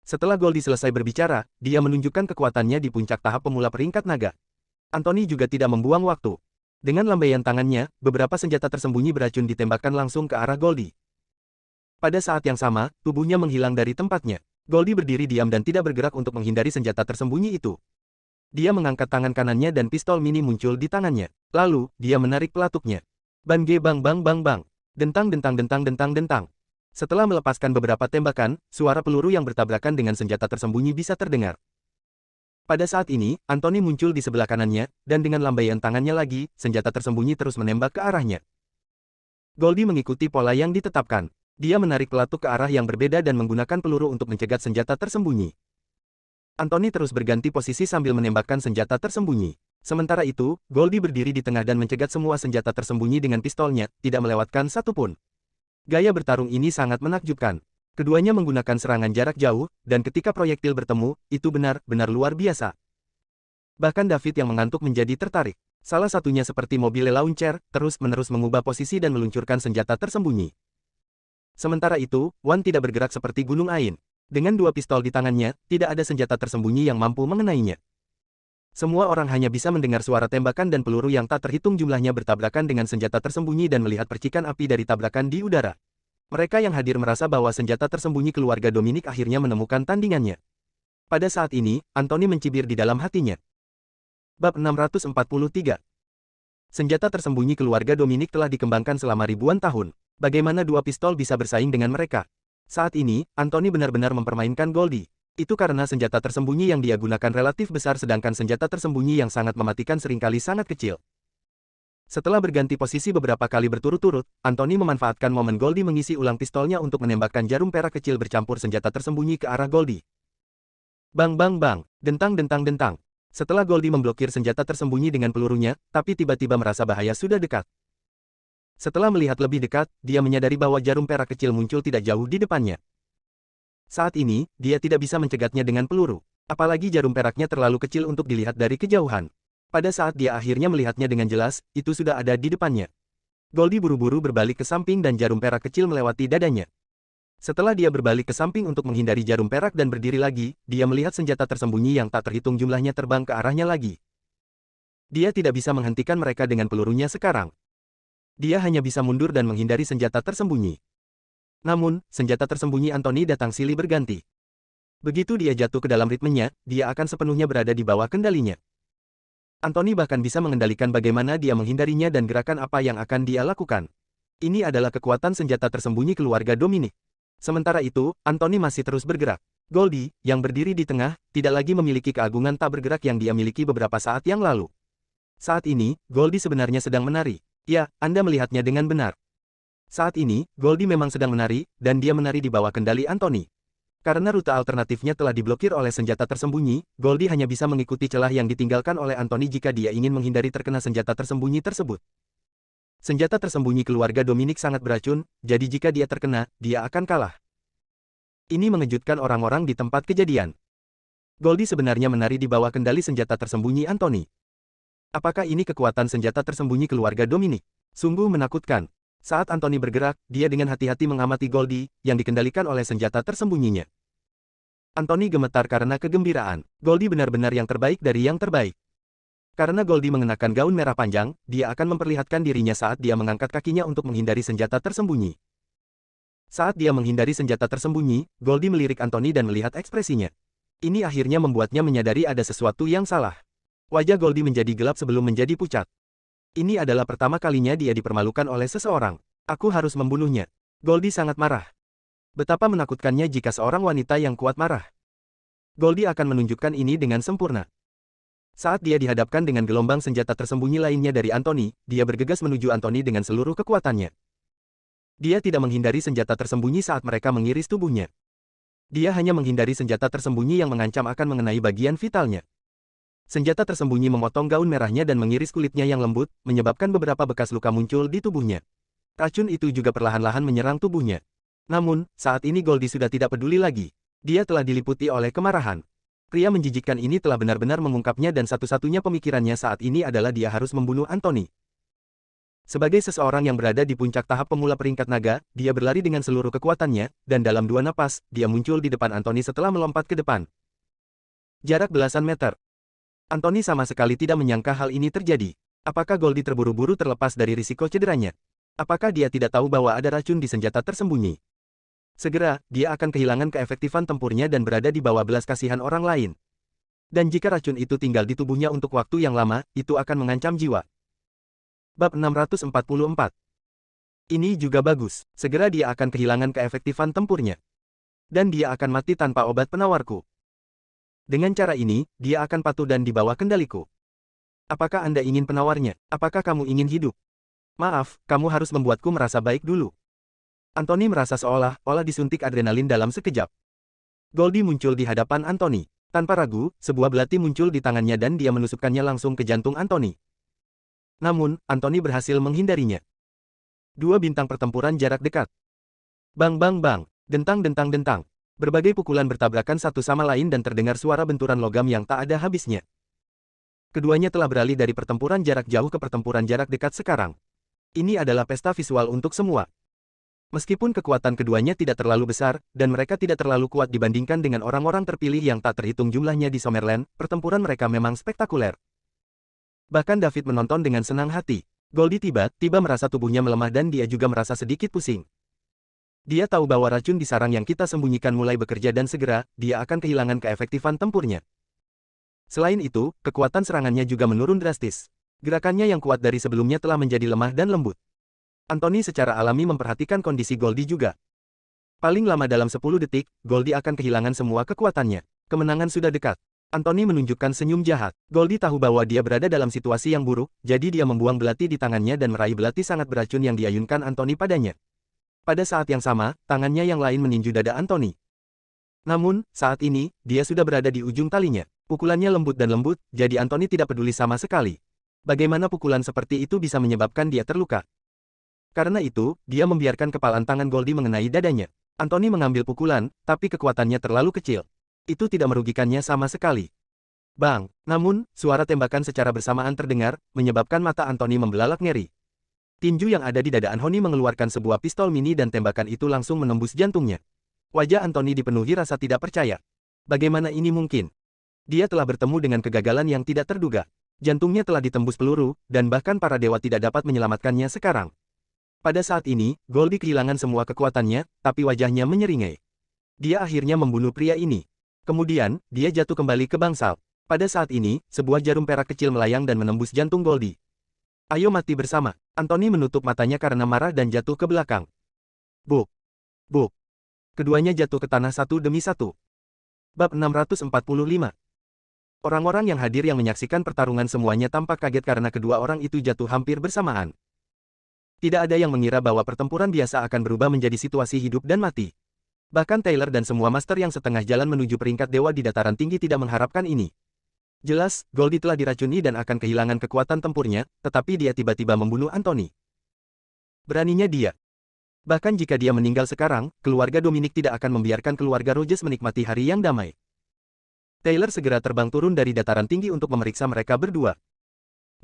Setelah Goldie selesai berbicara, dia menunjukkan kekuatannya di puncak tahap pemula peringkat naga. Anthony juga tidak membuang waktu. Dengan lambaian tangannya, beberapa senjata tersembunyi beracun ditembakkan langsung ke arah Goldie. Pada saat yang sama, tubuhnya menghilang dari tempatnya. Goldie berdiri diam dan tidak bergerak untuk menghindari senjata tersembunyi itu. Dia mengangkat tangan kanannya dan pistol mini muncul di tangannya. Lalu, dia menarik pelatuknya. Bang ge bang bang bang bang. Dentang dentang dentang dentang dentang. Setelah melepaskan beberapa tembakan, suara peluru yang bertabrakan dengan senjata tersembunyi bisa terdengar. Pada saat ini, Anthony muncul di sebelah kanannya, dan dengan lambaian tangannya lagi, senjata tersembunyi terus menembak ke arahnya. Goldie mengikuti pola yang ditetapkan. Dia menarik pelatuk ke arah yang berbeda dan menggunakan peluru untuk mencegat senjata tersembunyi. Anthony terus berganti posisi sambil menembakkan senjata tersembunyi. Sementara itu, Goldie berdiri di tengah dan mencegat semua senjata tersembunyi dengan pistolnya, tidak melewatkan satu pun. Gaya bertarung ini sangat menakjubkan. Keduanya menggunakan serangan jarak jauh, dan ketika proyektil bertemu, itu benar-benar luar biasa. Bahkan David yang mengantuk menjadi tertarik. Salah satunya seperti mobil launcher, terus-menerus mengubah posisi dan meluncurkan senjata tersembunyi. Sementara itu, Wan tidak bergerak seperti gunung Ain. Dengan dua pistol di tangannya, tidak ada senjata tersembunyi yang mampu mengenainya. Semua orang hanya bisa mendengar suara tembakan dan peluru yang tak terhitung jumlahnya bertabrakan dengan senjata tersembunyi dan melihat percikan api dari tabrakan di udara. Mereka yang hadir merasa bahwa senjata tersembunyi keluarga Dominic akhirnya menemukan tandingannya. Pada saat ini, Anthony mencibir di dalam hatinya. Bab 643. Senjata tersembunyi keluarga Dominic telah dikembangkan selama ribuan tahun. Bagaimana dua pistol bisa bersaing dengan mereka? Saat ini, Anthony benar-benar mempermainkan Goldie. Itu karena senjata tersembunyi yang dia gunakan relatif besar sedangkan senjata tersembunyi yang sangat mematikan seringkali sangat kecil. Setelah berganti posisi beberapa kali berturut-turut, Anthony memanfaatkan momen Goldie mengisi ulang pistolnya untuk menembakkan jarum perak kecil bercampur senjata tersembunyi ke arah Goldie. Bang bang bang, dentang dentang dentang. Setelah Goldie memblokir senjata tersembunyi dengan pelurunya, tapi tiba-tiba merasa bahaya sudah dekat. Setelah melihat lebih dekat, dia menyadari bahwa jarum perak kecil muncul tidak jauh di depannya. Saat ini, dia tidak bisa mencegatnya dengan peluru. Apalagi jarum peraknya terlalu kecil untuk dilihat dari kejauhan. Pada saat dia akhirnya melihatnya dengan jelas, itu sudah ada di depannya. Goldie buru-buru berbalik ke samping dan jarum perak kecil melewati dadanya. Setelah dia berbalik ke samping untuk menghindari jarum perak dan berdiri lagi, dia melihat senjata tersembunyi yang tak terhitung jumlahnya terbang ke arahnya lagi. Dia tidak bisa menghentikan mereka dengan pelurunya sekarang. Dia hanya bisa mundur dan menghindari senjata tersembunyi. Namun, senjata tersembunyi Anthony datang silih berganti. Begitu dia jatuh ke dalam ritmenya, dia akan sepenuhnya berada di bawah kendalinya. Anthony bahkan bisa mengendalikan bagaimana dia menghindarinya dan gerakan apa yang akan dia lakukan. Ini adalah kekuatan senjata tersembunyi keluarga Dominic. Sementara itu, Anthony masih terus bergerak. Goldie, yang berdiri di tengah, tidak lagi memiliki keagungan tak bergerak yang dia miliki beberapa saat yang lalu. Saat ini, Goldie sebenarnya sedang menari. Ya, Anda melihatnya dengan benar. Saat ini, Goldie memang sedang menari, dan dia menari di bawah kendali Anthony. Karena rute alternatifnya telah diblokir oleh senjata tersembunyi, Goldie hanya bisa mengikuti celah yang ditinggalkan oleh Anthony jika dia ingin menghindari terkena senjata tersembunyi tersebut. Senjata tersembunyi keluarga Dominic sangat beracun, jadi jika dia terkena, dia akan kalah. Ini mengejutkan orang-orang di tempat kejadian. Goldie sebenarnya menari di bawah kendali senjata tersembunyi Anthony. Apakah ini kekuatan senjata tersembunyi keluarga Dominic? Sungguh menakutkan. Saat Anthony bergerak, dia dengan hati-hati mengamati Goldie, yang dikendalikan oleh senjata tersembunyinya. Anthony gemetar karena kegembiraan. Goldie benar-benar yang terbaik dari yang terbaik. Karena Goldie mengenakan gaun merah panjang, dia akan memperlihatkan dirinya saat dia mengangkat kakinya untuk menghindari senjata tersembunyi. Saat dia menghindari senjata tersembunyi, Goldie melirik Anthony dan melihat ekspresinya. Ini akhirnya membuatnya menyadari ada sesuatu yang salah. Wajah Goldie menjadi gelap sebelum menjadi pucat. Ini adalah pertama kalinya dia dipermalukan oleh seseorang. Aku harus membunuhnya. Goldie sangat marah. Betapa menakutkannya jika seorang wanita yang kuat marah. Goldie akan menunjukkan ini dengan sempurna. Saat dia dihadapkan dengan gelombang senjata tersembunyi lainnya dari Anthony, dia bergegas menuju Anthony dengan seluruh kekuatannya. Dia tidak menghindari senjata tersembunyi saat mereka mengiris tubuhnya. Dia hanya menghindari senjata tersembunyi yang mengancam akan mengenai bagian vitalnya. Senjata tersembunyi memotong gaun merahnya dan mengiris kulitnya yang lembut, menyebabkan beberapa bekas luka muncul di tubuhnya. Racun itu juga perlahan-lahan menyerang tubuhnya. Namun, saat ini Goldie sudah tidak peduli lagi. Dia telah diliputi oleh kemarahan. Pria menjijikkan ini telah benar-benar mengungkapnya dan satu-satunya pemikirannya saat ini adalah dia harus membunuh Anthony. Sebagai seseorang yang berada di puncak tahap pemula peringkat naga, dia berlari dengan seluruh kekuatannya, dan dalam 2 napas, dia muncul di depan Anthony setelah melompat ke depan. Jarak belasan meter. Anthony sama sekali tidak menyangka hal ini terjadi. Apakah Goldie terburu-buru terlepas dari risiko cederanya? Apakah dia tidak tahu bahwa ada racun di senjata tersembunyi? Segera, dia akan kehilangan keefektifan tempurnya dan berada di bawah belas kasihan orang lain. Dan jika racun itu tinggal di tubuhnya untuk waktu yang lama, itu akan mengancam jiwa. Bab 644. Ini juga bagus. Segera dia akan kehilangan keefektifan tempurnya. Dan dia akan mati tanpa obat penawarku. Dengan cara ini, dia akan patuh dan di bawah kendaliku. Apakah Anda ingin penawarnya? Apakah kamu ingin hidup? Maaf, kamu harus membuatku merasa baik dulu. Anthony merasa seolah-olah disuntik adrenalin dalam sekejap. Goldie muncul di hadapan Anthony. Tanpa ragu, sebuah belati muncul di tangannya dan dia menusukkannya langsung ke jantung Anthony. Namun, Anthony berhasil menghindarinya. 2 bintang pertempuran jarak dekat. Bang bang bang, dentang dentang dentang. Berbagai pukulan bertabrakan satu sama lain dan terdengar suara benturan logam yang tak ada habisnya. Keduanya telah beralih dari pertempuran jarak jauh ke pertempuran jarak dekat sekarang. Ini adalah pesta visual untuk semua. Meskipun kekuatan keduanya tidak terlalu besar, dan mereka tidak terlalu kuat dibandingkan dengan orang-orang terpilih yang tak terhitung jumlahnya di Summerland, pertempuran mereka memang spektakuler. Bahkan David menonton dengan senang hati. Goldie tiba-tiba merasa tubuhnya melemah dan dia juga merasa sedikit pusing. Dia tahu bahwa racun di sarang yang kita sembunyikan mulai bekerja dan segera, dia akan kehilangan keefektifan tempurnya. Selain itu, kekuatan serangannya juga menurun drastis. Gerakannya yang kuat dari sebelumnya telah menjadi lemah dan lembut. Anthony secara alami memperhatikan kondisi Goldie juga. Paling lama dalam 10 detik, Goldie akan kehilangan semua kekuatannya. Kemenangan sudah dekat. Anthony menunjukkan senyum jahat. Goldie tahu bahwa dia berada dalam situasi yang buruk, jadi dia membuang belati di tangannya dan meraih belati sangat beracun yang diayunkan Anthony padanya. Pada saat yang sama, tangannya yang lain meninju dada Anthony. Namun, saat ini, dia sudah berada di ujung talinya. Pukulannya lembut dan lembut, jadi Anthony tidak peduli sama sekali. Bagaimana pukulan seperti itu bisa menyebabkan dia terluka? Karena itu, dia membiarkan kepalan tangan Goldie mengenai dadanya. Anthony mengambil pukulan, tapi kekuatannya terlalu kecil. Itu tidak merugikannya sama sekali. Bang! Namun, suara tembakan secara bersamaan terdengar, menyebabkan mata Anthony membelalak ngeri. Tinju yang ada di dada Anthony mengeluarkan sebuah pistol mini dan tembakan itu langsung menembus jantungnya. Wajah Anthony dipenuhi rasa tidak percaya. Bagaimana ini mungkin? Dia telah bertemu dengan kegagalan yang tidak terduga. Jantungnya telah ditembus peluru, dan bahkan para dewa tidak dapat menyelamatkannya sekarang. Pada saat ini, Goldie kehilangan semua kekuatannya, tapi wajahnya menyeringai. Dia akhirnya membunuh pria ini. Kemudian, dia jatuh kembali ke bangsal. Pada saat ini, sebuah jarum perak kecil melayang dan menembus jantung Goldie. Ayo mati bersama. Anthony menutup matanya karena marah dan jatuh ke belakang. Buk! Buk! Keduanya jatuh ke tanah satu demi satu. Bab 645. Orang-orang yang hadir yang menyaksikan pertarungan semuanya tampak kaget karena kedua orang itu jatuh hampir bersamaan. Tidak ada yang mengira bahwa pertempuran biasa akan berubah menjadi situasi hidup dan mati. Bahkan Taylor dan semua master yang setengah jalan menuju peringkat dewa di dataran tinggi tidak mengharapkan ini. Jelas, Goldie telah diracuni dan akan kehilangan kekuatan tempurnya, tetapi dia tiba-tiba membunuh Anthony. Beraninya dia. Bahkan jika dia meninggal sekarang, keluarga Dominic tidak akan membiarkan keluarga Rogers menikmati hari yang damai. Taylor segera terbang turun dari dataran tinggi untuk memeriksa mereka berdua.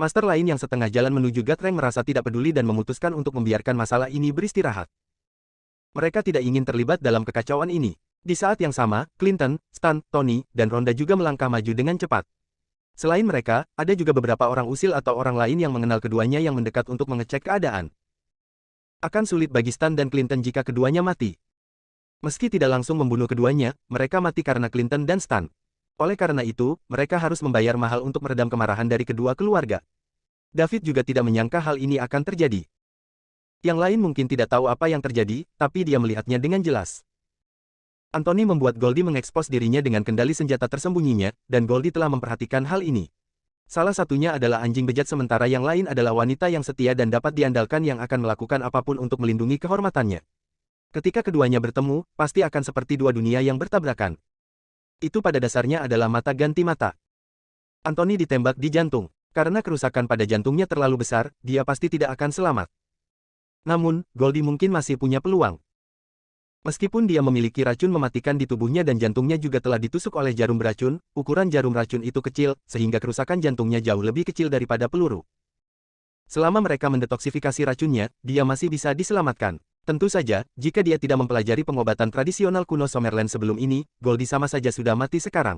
Master lain yang setengah jalan menuju Gatreng merasa tidak peduli dan memutuskan untuk membiarkan masalah ini beristirahat. Mereka tidak ingin terlibat dalam kekacauan ini. Di saat yang sama, Clinton, Stan, Tony, dan Rhonda juga melangkah maju dengan cepat. Selain mereka, ada juga beberapa orang usil atau orang lain yang mengenal keduanya yang mendekat untuk mengecek keadaan. Akan sulit bagi Stan dan Clinton jika keduanya mati. Meski tidak langsung membunuh keduanya, mereka mati karena Clinton dan Stan. Oleh karena itu, mereka harus membayar mahal untuk meredam kemarahan dari kedua keluarga. David juga tidak menyangka hal ini akan terjadi. Yang lain mungkin tidak tahu apa yang terjadi, tapi dia melihatnya dengan jelas. Anthony membuat Goldie mengekspos dirinya dengan kendali senjata tersembunyinya, dan Goldie telah memperhatikan hal ini. Salah satunya adalah anjing bejat sementara yang lain adalah wanita yang setia dan dapat diandalkan yang akan melakukan apapun untuk melindungi kehormatannya. Ketika keduanya bertemu, pasti akan seperti dua dunia yang bertabrakan. Itu pada dasarnya adalah mata ganti mata. Anthony ditembak di jantung. Karena kerusakan pada jantungnya terlalu besar, dia pasti tidak akan selamat. Namun, Goldie mungkin masih punya peluang. Meskipun dia memiliki racun mematikan di tubuhnya dan jantungnya juga telah ditusuk oleh jarum beracun, ukuran jarum racun itu kecil, sehingga kerusakan jantungnya jauh lebih kecil daripada peluru. Selama mereka mendetoksifikasi racunnya, dia masih bisa diselamatkan. Tentu saja, jika dia tidak mempelajari pengobatan tradisional kuno Summerland sebelum ini, Goldie sama saja sudah mati sekarang.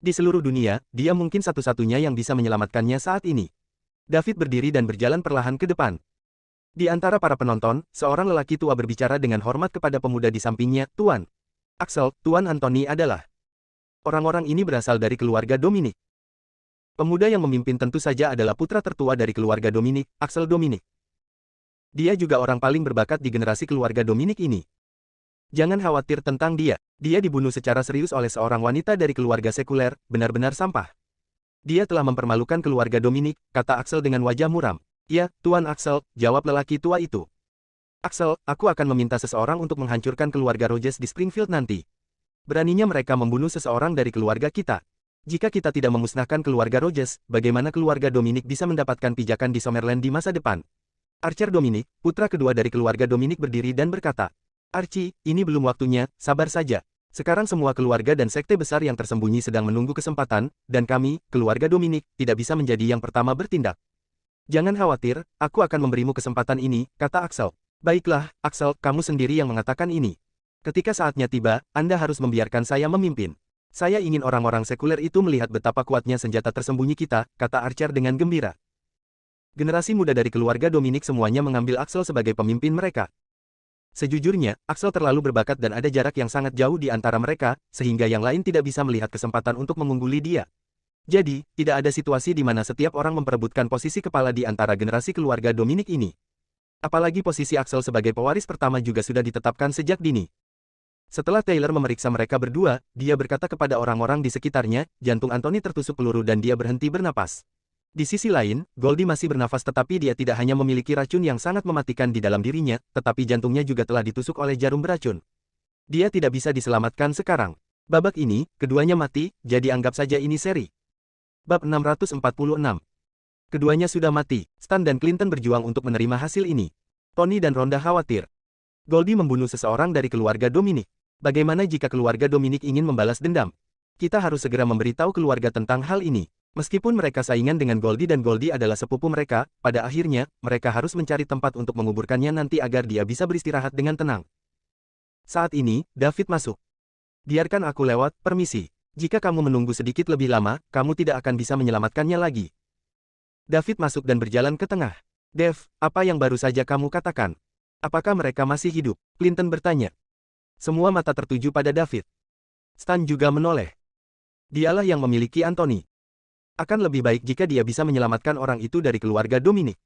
Di seluruh dunia, dia mungkin satu-satunya yang bisa menyelamatkannya saat ini. David berdiri dan berjalan perlahan ke depan. Di antara para penonton, seorang lelaki tua berbicara dengan hormat kepada pemuda di sampingnya, "Tuan Axel, Tuan Anthony adalah..." Orang-orang ini berasal dari keluarga Dominic. Pemuda yang memimpin tentu saja adalah putra tertua dari keluarga Dominic, Axel Dominic. Dia juga orang paling berbakat di generasi keluarga Dominic ini. Jangan khawatir tentang dia. Dia dibunuh secara serius oleh seorang wanita dari keluarga sekuler, benar-benar sampah. Dia telah mempermalukan keluarga Dominic, kata Axel dengan wajah muram. "Ya, Tuan Axel," jawab lelaki tua itu. "Axel, aku akan meminta seseorang untuk menghancurkan keluarga Rogers di Springfield nanti. Beraninya mereka membunuh seseorang dari keluarga kita. Jika kita tidak memusnahkan keluarga Rogers, bagaimana keluarga Dominic bisa mendapatkan pijakan di Summerland di masa depan?" Archer Dominic, putra kedua dari keluarga Dominic berdiri dan berkata, "Archie, ini belum waktunya, sabar saja. Sekarang semua keluarga dan sekte besar yang tersembunyi sedang menunggu kesempatan, dan kami, keluarga Dominic, tidak bisa menjadi yang pertama bertindak. Jangan khawatir, aku akan memberimu kesempatan ini," kata Axel. "Baiklah, Axel, kamu sendiri yang mengatakan ini. Ketika saatnya tiba, Anda harus membiarkan saya memimpin. Saya ingin orang-orang sekuler itu melihat betapa kuatnya senjata tersembunyi kita," kata Archer dengan gembira. Generasi muda dari keluarga Dominic semuanya mengambil Axel sebagai pemimpin mereka. Sejujurnya, Axel terlalu berbakat dan ada jarak yang sangat jauh di antara mereka, sehingga yang lain tidak bisa melihat kesempatan untuk mengungguli dia. Jadi, tidak ada situasi di mana setiap orang memperebutkan posisi kepala di antara generasi keluarga Dominic ini. Apalagi posisi Axel sebagai pewaris pertama juga sudah ditetapkan sejak dini. Setelah Taylor memeriksa mereka berdua, dia berkata kepada orang-orang di sekitarnya, jantung Anthony tertusuk peluru dan dia berhenti bernapas. Di sisi lain, Goldie masih bernafas tetapi dia tidak hanya memiliki racun yang sangat mematikan di dalam dirinya, tetapi jantungnya juga telah ditusuk oleh jarum beracun. Dia tidak bisa diselamatkan sekarang. Babak ini, keduanya mati, jadi anggap saja ini seri. Bab 646. Keduanya sudah mati. Stan dan Clinton berjuang untuk menerima hasil ini. Tony dan Rhonda khawatir. Goldie membunuh seseorang dari keluarga Dominic. Bagaimana jika keluarga Dominic ingin membalas dendam? Kita harus segera memberitahu keluarga tentang hal ini. Meskipun mereka saingan dengan Goldie dan Goldie adalah sepupu mereka, pada akhirnya, mereka harus mencari tempat untuk menguburkannya nanti agar dia bisa beristirahat dengan tenang. Saat ini, David masuk. "Biarkan aku lewat, permisi. Jika kamu menunggu sedikit lebih lama, kamu tidak akan bisa menyelamatkannya lagi." David masuk dan berjalan ke tengah. "Dev, apa yang baru saja kamu katakan? Apakah mereka masih hidup?" Clinton bertanya. Semua mata tertuju pada David. Stan juga menoleh. Dialah yang memiliki Anthony. Akan lebih baik jika dia bisa menyelamatkan orang itu dari keluarga Dominic.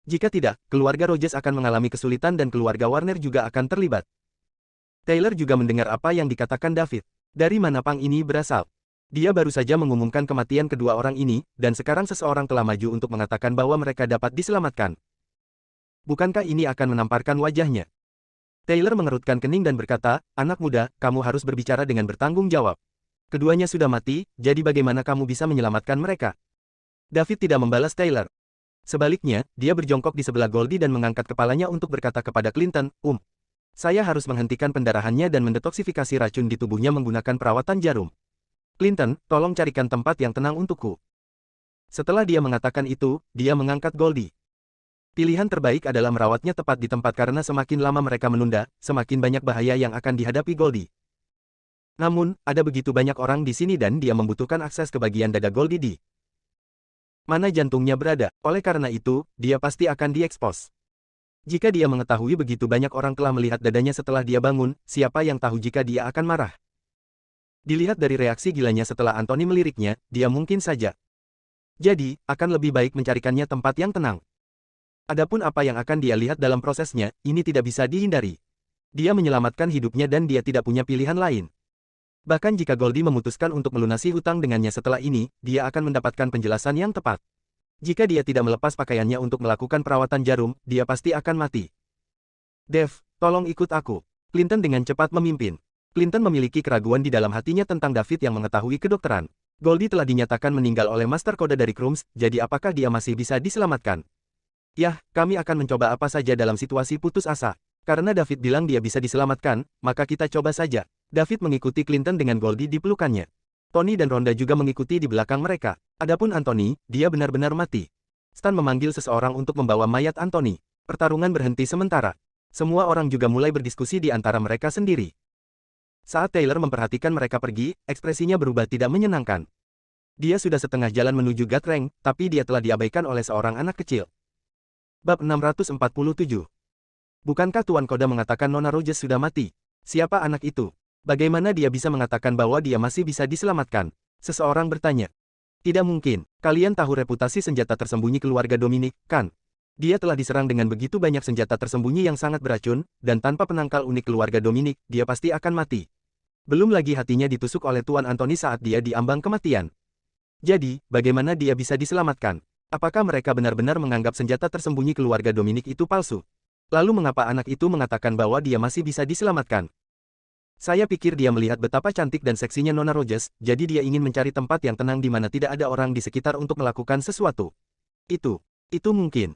Jika tidak, keluarga Rogers akan mengalami kesulitan dan keluarga Warner juga akan terlibat. Taylor juga mendengar apa yang dikatakan David. Dari mana pang ini berasal? Dia baru saja mengumumkan kematian kedua orang ini, dan sekarang seseorang telah maju untuk mengatakan bahwa mereka dapat diselamatkan. Bukankah ini akan menamparkan wajahnya? Taylor mengerutkan kening dan berkata, anak muda, kamu harus berbicara dengan bertanggung jawab. Keduanya sudah mati, jadi bagaimana kamu bisa menyelamatkan mereka? David tidak membalas Taylor. Sebaliknya, dia berjongkok di sebelah Goldie dan mengangkat kepalanya untuk berkata kepada Clinton, saya harus menghentikan pendarahannya dan mendetoksifikasi racun di tubuhnya menggunakan perawatan jarum. Clinton, tolong carikan tempat yang tenang untukku. Setelah dia mengatakan itu, dia mengangkat Goldie. Pilihan terbaik adalah merawatnya tepat di tempat karena semakin lama mereka menunda, semakin banyak bahaya yang akan dihadapi Goldie. Namun, ada begitu banyak orang di sini dan dia membutuhkan akses ke bagian dada Goldie di mana jantungnya berada. Oleh karena itu, dia pasti akan diekspos. Jika dia mengetahui begitu banyak orang telah melihat dadanya setelah dia bangun, siapa yang tahu jika dia akan marah? Dilihat dari reaksi gilanya setelah Anthony meliriknya, dia mungkin saja. Jadi, akan lebih baik mencarikannya tempat yang tenang. Adapun apa yang akan dia lihat dalam prosesnya, ini tidak bisa dihindari. Dia menyelamatkan hidupnya dan dia tidak punya pilihan lain. Bahkan jika Goldie memutuskan untuk melunasi hutang dengannya setelah ini, dia akan mendapatkan penjelasan yang tepat. Jika dia tidak melepas pakaiannya untuk melakukan perawatan jarum, dia pasti akan mati. Dev, tolong ikut aku. Clinton dengan cepat memimpin. Clinton memiliki keraguan di dalam hatinya tentang David yang mengetahui kedokteran. Goldie telah dinyatakan meninggal oleh Master Kode dari Krums, jadi apakah dia masih bisa diselamatkan? Yah, kami akan mencoba apa saja dalam situasi putus asa. Karena David bilang dia bisa diselamatkan, maka kita coba saja. David mengikuti Clinton dengan Goldie di pelukannya. Tony dan Rhonda juga mengikuti di belakang mereka. Adapun Anthony, dia benar-benar mati. Stan memanggil seseorang untuk membawa mayat Anthony. Pertarungan berhenti sementara. Semua orang juga mulai berdiskusi di antara mereka sendiri. Saat Taylor memperhatikan mereka pergi, ekspresinya berubah tidak menyenangkan. Dia sudah setengah jalan menuju Gatreng, tapi dia telah diabaikan oleh seorang anak kecil. Bab 647. Bukankah Tuan Koda mengatakan Nona Rogers sudah mati? Siapa anak itu? Bagaimana dia bisa mengatakan bahwa dia masih bisa diselamatkan? Seseorang bertanya. Tidak mungkin, kalian tahu reputasi senjata tersembunyi keluarga Dominic, kan? Dia telah diserang dengan begitu banyak senjata tersembunyi yang sangat beracun, dan tanpa penangkal unik keluarga Dominic, dia pasti akan mati. Belum lagi hatinya ditusuk oleh Tuan Anthony saat dia diambang kematian. Jadi, bagaimana dia bisa diselamatkan? Apakah mereka benar-benar menganggap senjata tersembunyi keluarga Dominic itu palsu? Lalu mengapa anak itu mengatakan bahwa dia masih bisa diselamatkan? Saya pikir dia melihat betapa cantik dan seksinya Nona Rogers, jadi dia ingin mencari tempat yang tenang di mana tidak ada orang di sekitar untuk melakukan sesuatu. Itu mungkin.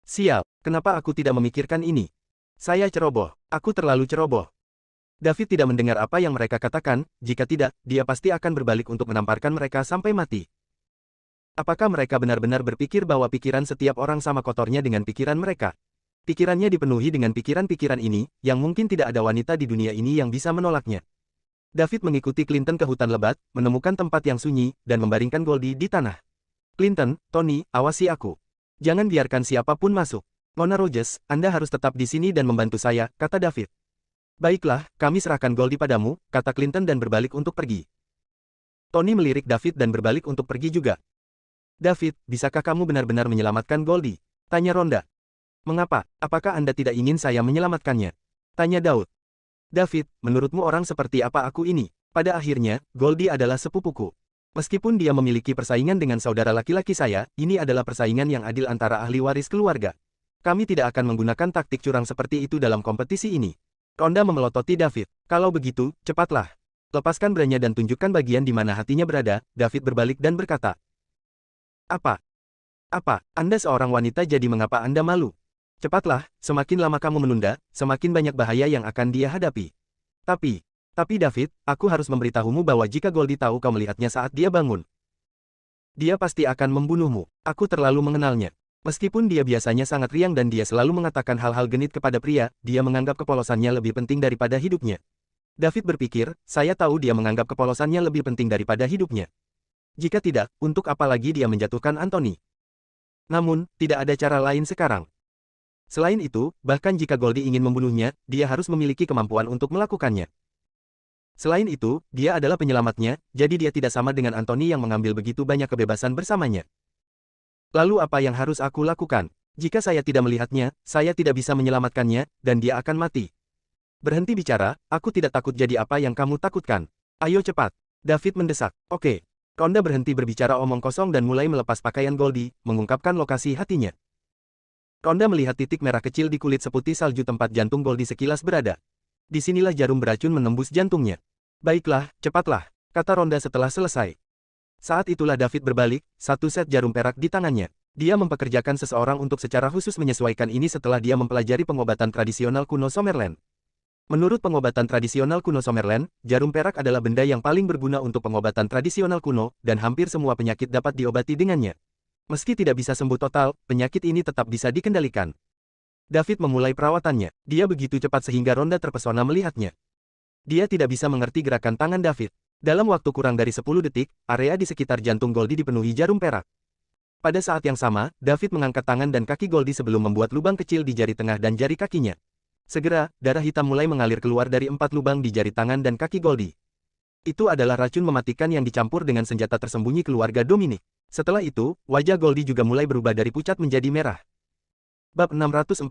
Sial, kenapa aku tidak memikirkan ini? Saya ceroboh, aku terlalu ceroboh. David tidak mendengar apa yang mereka katakan, jika tidak, dia pasti akan berbalik untuk menamparkan mereka sampai mati. Apakah mereka benar-benar berpikir bahwa pikiran setiap orang sama kotornya dengan pikiran mereka? Pikirannya dipenuhi dengan pikiran-pikiran ini, yang mungkin tidak ada wanita di dunia ini yang bisa menolaknya. David mengikuti Clinton ke hutan lebat, menemukan tempat yang sunyi, dan membaringkan Goldie di tanah. Clinton, Tony, awasi aku. Jangan biarkan siapapun masuk. Nona Rogers, Anda harus tetap di sini dan membantu saya, kata David. Baiklah, kami serahkan Goldie padamu, kata Clinton dan berbalik untuk pergi. Tony melirik David dan berbalik untuk pergi juga. David, bisakah kamu benar-benar menyelamatkan Goldie? Tanya Rhonda. Mengapa? Apakah Anda tidak ingin saya menyelamatkannya? Tanya Daud. David, menurutmu orang seperti apa aku ini? Pada akhirnya, Goldie adalah sepupuku. Meskipun dia memiliki persaingan dengan saudara laki-laki saya, ini adalah persaingan yang adil antara ahli waris keluarga. Kami tidak akan menggunakan taktik curang seperti itu dalam kompetisi ini. Rhonda memelototi David. Kalau begitu, cepatlah. Lepaskan branya dan tunjukkan bagian di mana hatinya berada. David berbalik dan berkata. Apa? Anda seorang wanita jadi mengapa Anda malu? Cepatlah, semakin lama kamu menunda, semakin banyak bahaya yang akan dia hadapi. Tapi David, aku harus memberitahumu bahwa jika Goldie tahu kau melihatnya saat dia bangun, dia pasti akan membunuhmu. Aku terlalu mengenalnya. Meskipun dia biasanya sangat riang dan dia selalu mengatakan hal-hal genit kepada pria, dia menganggap kepolosannya lebih penting daripada hidupnya. David berpikir, saya tahu dia menganggap kepolosannya lebih penting daripada hidupnya. Jika tidak, untuk apa lagi dia menjatuhkan Anthony? Namun, tidak ada cara lain sekarang. Selain itu, bahkan jika Goldie ingin membunuhnya, dia harus memiliki kemampuan untuk melakukannya. Selain itu, dia adalah penyelamatnya, jadi dia tidak sama dengan Anthony yang mengambil begitu banyak kebebasan bersamanya. Lalu apa yang harus aku lakukan? Jika saya tidak melihatnya, saya tidak bisa menyelamatkannya, dan dia akan mati. Berhenti bicara, aku tidak takut jadi apa yang kamu takutkan. Ayo cepat. David mendesak. Oke. Rhonda berhenti berbicara omong kosong dan mulai melepas pakaian Goldie, mengungkapkan lokasi hatinya. Ronda melihat titik merah kecil di kulit seputih salju tempat jantung Goldie sekilas berada. Disinilah jarum beracun menembus jantungnya. Baiklah, cepatlah, kata Ronda setelah selesai. Saat itulah David berbalik, satu set jarum perak di tangannya. Dia mempekerjakan seseorang untuk secara khusus menyesuaikan ini setelah dia mempelajari pengobatan tradisional kuno Summerland. Menurut pengobatan tradisional kuno Summerland, jarum perak adalah benda yang paling berguna untuk pengobatan tradisional kuno, dan hampir semua penyakit dapat diobati dengannya. Meski tidak bisa sembuh total, penyakit ini tetap bisa dikendalikan. David memulai perawatannya. Dia begitu cepat sehingga Ronda terpesona melihatnya. Dia tidak bisa mengerti gerakan tangan David. Dalam waktu kurang dari 10 detik, area di sekitar jantung Goldie dipenuhi jarum perak. Pada saat yang sama, David mengangkat tangan dan kaki Goldie sebelum membuat lubang kecil di jari tengah dan jari kakinya. Segera, darah hitam mulai mengalir keluar dari 4 lubang di jari tangan dan kaki Goldie. Itu adalah racun mematikan yang dicampur dengan senjata tersembunyi keluarga Dominic. Setelah itu, wajah Goldie juga mulai berubah dari pucat menjadi merah. Bab 648.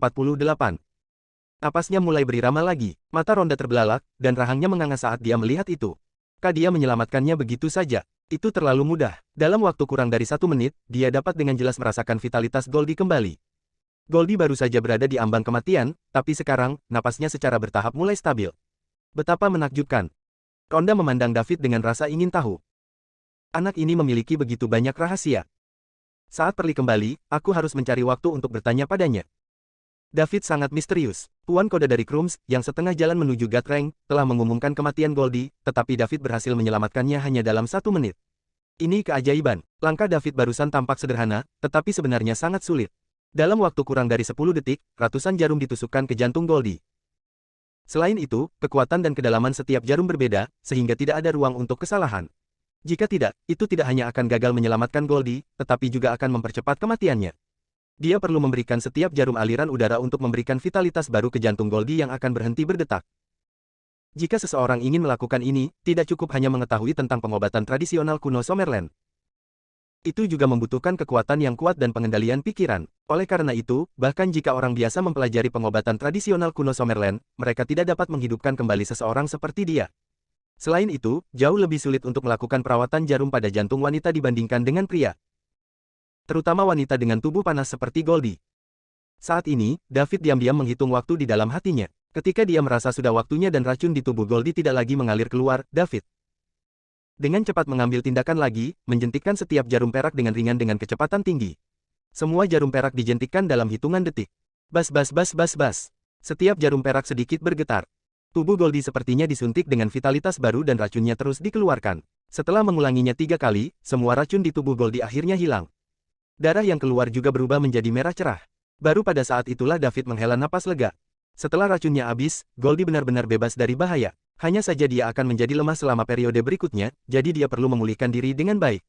Napasnya mulai berirama lagi, mata Ronda terbelalak, dan rahangnya menganga saat dia melihat itu. Dia menyelamatkannya begitu saja. Itu terlalu mudah. Dalam waktu kurang dari 1 menit, dia dapat dengan jelas merasakan vitalitas Goldie kembali. Goldie baru saja berada di ambang kematian, tapi sekarang, napasnya secara bertahap mulai stabil. Betapa menakjubkan. Ronda memandang David dengan rasa ingin tahu. Anak ini memiliki begitu banyak rahasia. Saat pergi kembali, aku harus mencari waktu untuk bertanya padanya. David sangat misterius. Tuan kode dari Krums, yang setengah jalan menuju Gatreng, telah mengumumkan kematian Goldie, tetapi David berhasil menyelamatkannya hanya dalam 1 menit. Ini keajaiban. Langkah David barusan tampak sederhana, tetapi sebenarnya sangat sulit. Dalam waktu kurang dari 10 detik, ratusan jarum ditusukkan ke jantung Goldie. Selain itu, kekuatan dan kedalaman setiap jarum berbeda, sehingga tidak ada ruang untuk kesalahan. Jika tidak, itu tidak hanya akan gagal menyelamatkan Goldie, tetapi juga akan mempercepat kematiannya. Dia perlu memberikan setiap jarum aliran udara untuk memberikan vitalitas baru ke jantung Goldie yang akan berhenti berdetak. Jika seseorang ingin melakukan ini, tidak cukup hanya mengetahui tentang pengobatan tradisional kuno Summerland. Itu juga membutuhkan kekuatan yang kuat dan pengendalian pikiran. Oleh karena itu, bahkan jika orang biasa mempelajari pengobatan tradisional kuno Summerland, mereka tidak dapat menghidupkan kembali seseorang seperti dia. Selain itu, jauh lebih sulit untuk melakukan perawatan jarum pada jantung wanita dibandingkan dengan pria. Terutama wanita dengan tubuh panas seperti Goldie. Saat ini, David diam-diam menghitung waktu di dalam hatinya. Ketika dia merasa sudah waktunya dan racun di tubuh Goldie tidak lagi mengalir keluar, David dengan cepat mengambil tindakan lagi, menjentikkan setiap jarum perak dengan ringan dengan kecepatan tinggi. Semua jarum perak dijentikkan dalam hitungan detik. Bas bas bas bas bas. Setiap jarum perak sedikit bergetar. Tubuh Goldie sepertinya disuntik dengan vitalitas baru dan racunnya terus dikeluarkan. Setelah mengulanginya 3 kali, semua racun di tubuh Goldie akhirnya hilang. Darah yang keluar juga berubah menjadi merah cerah. Baru pada saat itulah David menghela napas lega. Setelah racunnya habis, Goldie benar-benar bebas dari bahaya. Hanya saja dia akan menjadi lemah selama periode berikutnya, jadi dia perlu memulihkan diri dengan baik.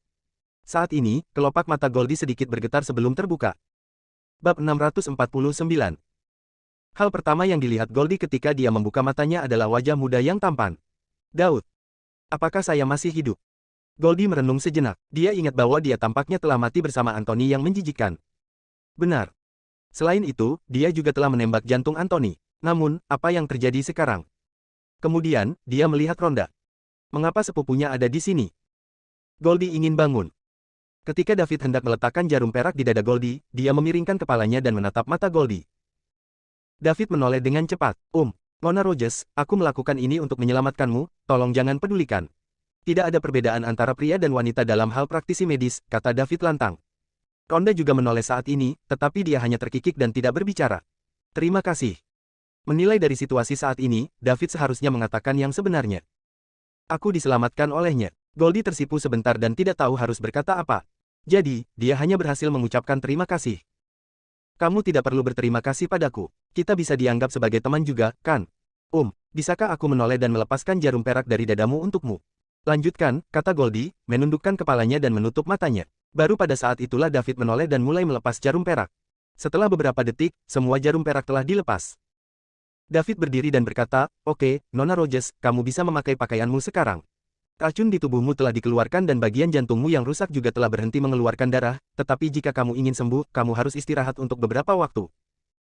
Saat ini, kelopak mata Goldie sedikit bergetar sebelum terbuka. Bab 649. Hal pertama yang dilihat Goldie ketika dia membuka matanya adalah wajah muda yang tampan. Daud. Apakah saya masih hidup? Goldie merenung sejenak. Dia ingat bahwa dia tampaknya telah mati bersama Anthony yang menjijikkan. Benar. Selain itu, dia juga telah menembak jantung Anthony. Namun, apa yang terjadi sekarang? Kemudian, dia melihat Ronda. Mengapa sepupunya ada di sini? Goldie ingin bangun. Ketika David hendak meletakkan jarum perak di dada Goldie, dia memiringkan kepalanya dan menatap mata Goldie. David menoleh dengan cepat. Nona Rogers, aku melakukan ini untuk menyelamatkanmu, tolong jangan pedulikan. Tidak ada perbedaan antara pria dan wanita dalam hal praktisi medis, kata David lantang. Ronda juga menoleh saat ini, tetapi dia hanya terkikik dan tidak berbicara. Terima kasih. Menilai dari situasi saat ini, David seharusnya mengatakan yang sebenarnya. Aku diselamatkan olehnya. Goldie tersipu sebentar dan tidak tahu harus berkata apa. Jadi, dia hanya berhasil mengucapkan terima kasih. Kamu tidak perlu berterima kasih padaku. Kita bisa dianggap sebagai teman juga, kan? Bisakah aku menoleh dan melepaskan jarum perak dari dadamu untukmu? Lanjutkan, kata Goldie, menundukkan kepalanya dan menutup matanya. Baru pada saat itulah David menoleh dan mulai melepas jarum perak. Setelah beberapa detik, semua jarum perak telah dilepas. David berdiri dan berkata, "Oke, Nona Rogers, kamu bisa memakai pakaianmu sekarang. Racun di tubuhmu telah dikeluarkan dan bagian jantungmu yang rusak juga telah berhenti mengeluarkan darah, tetapi jika kamu ingin sembuh, kamu harus istirahat untuk beberapa waktu."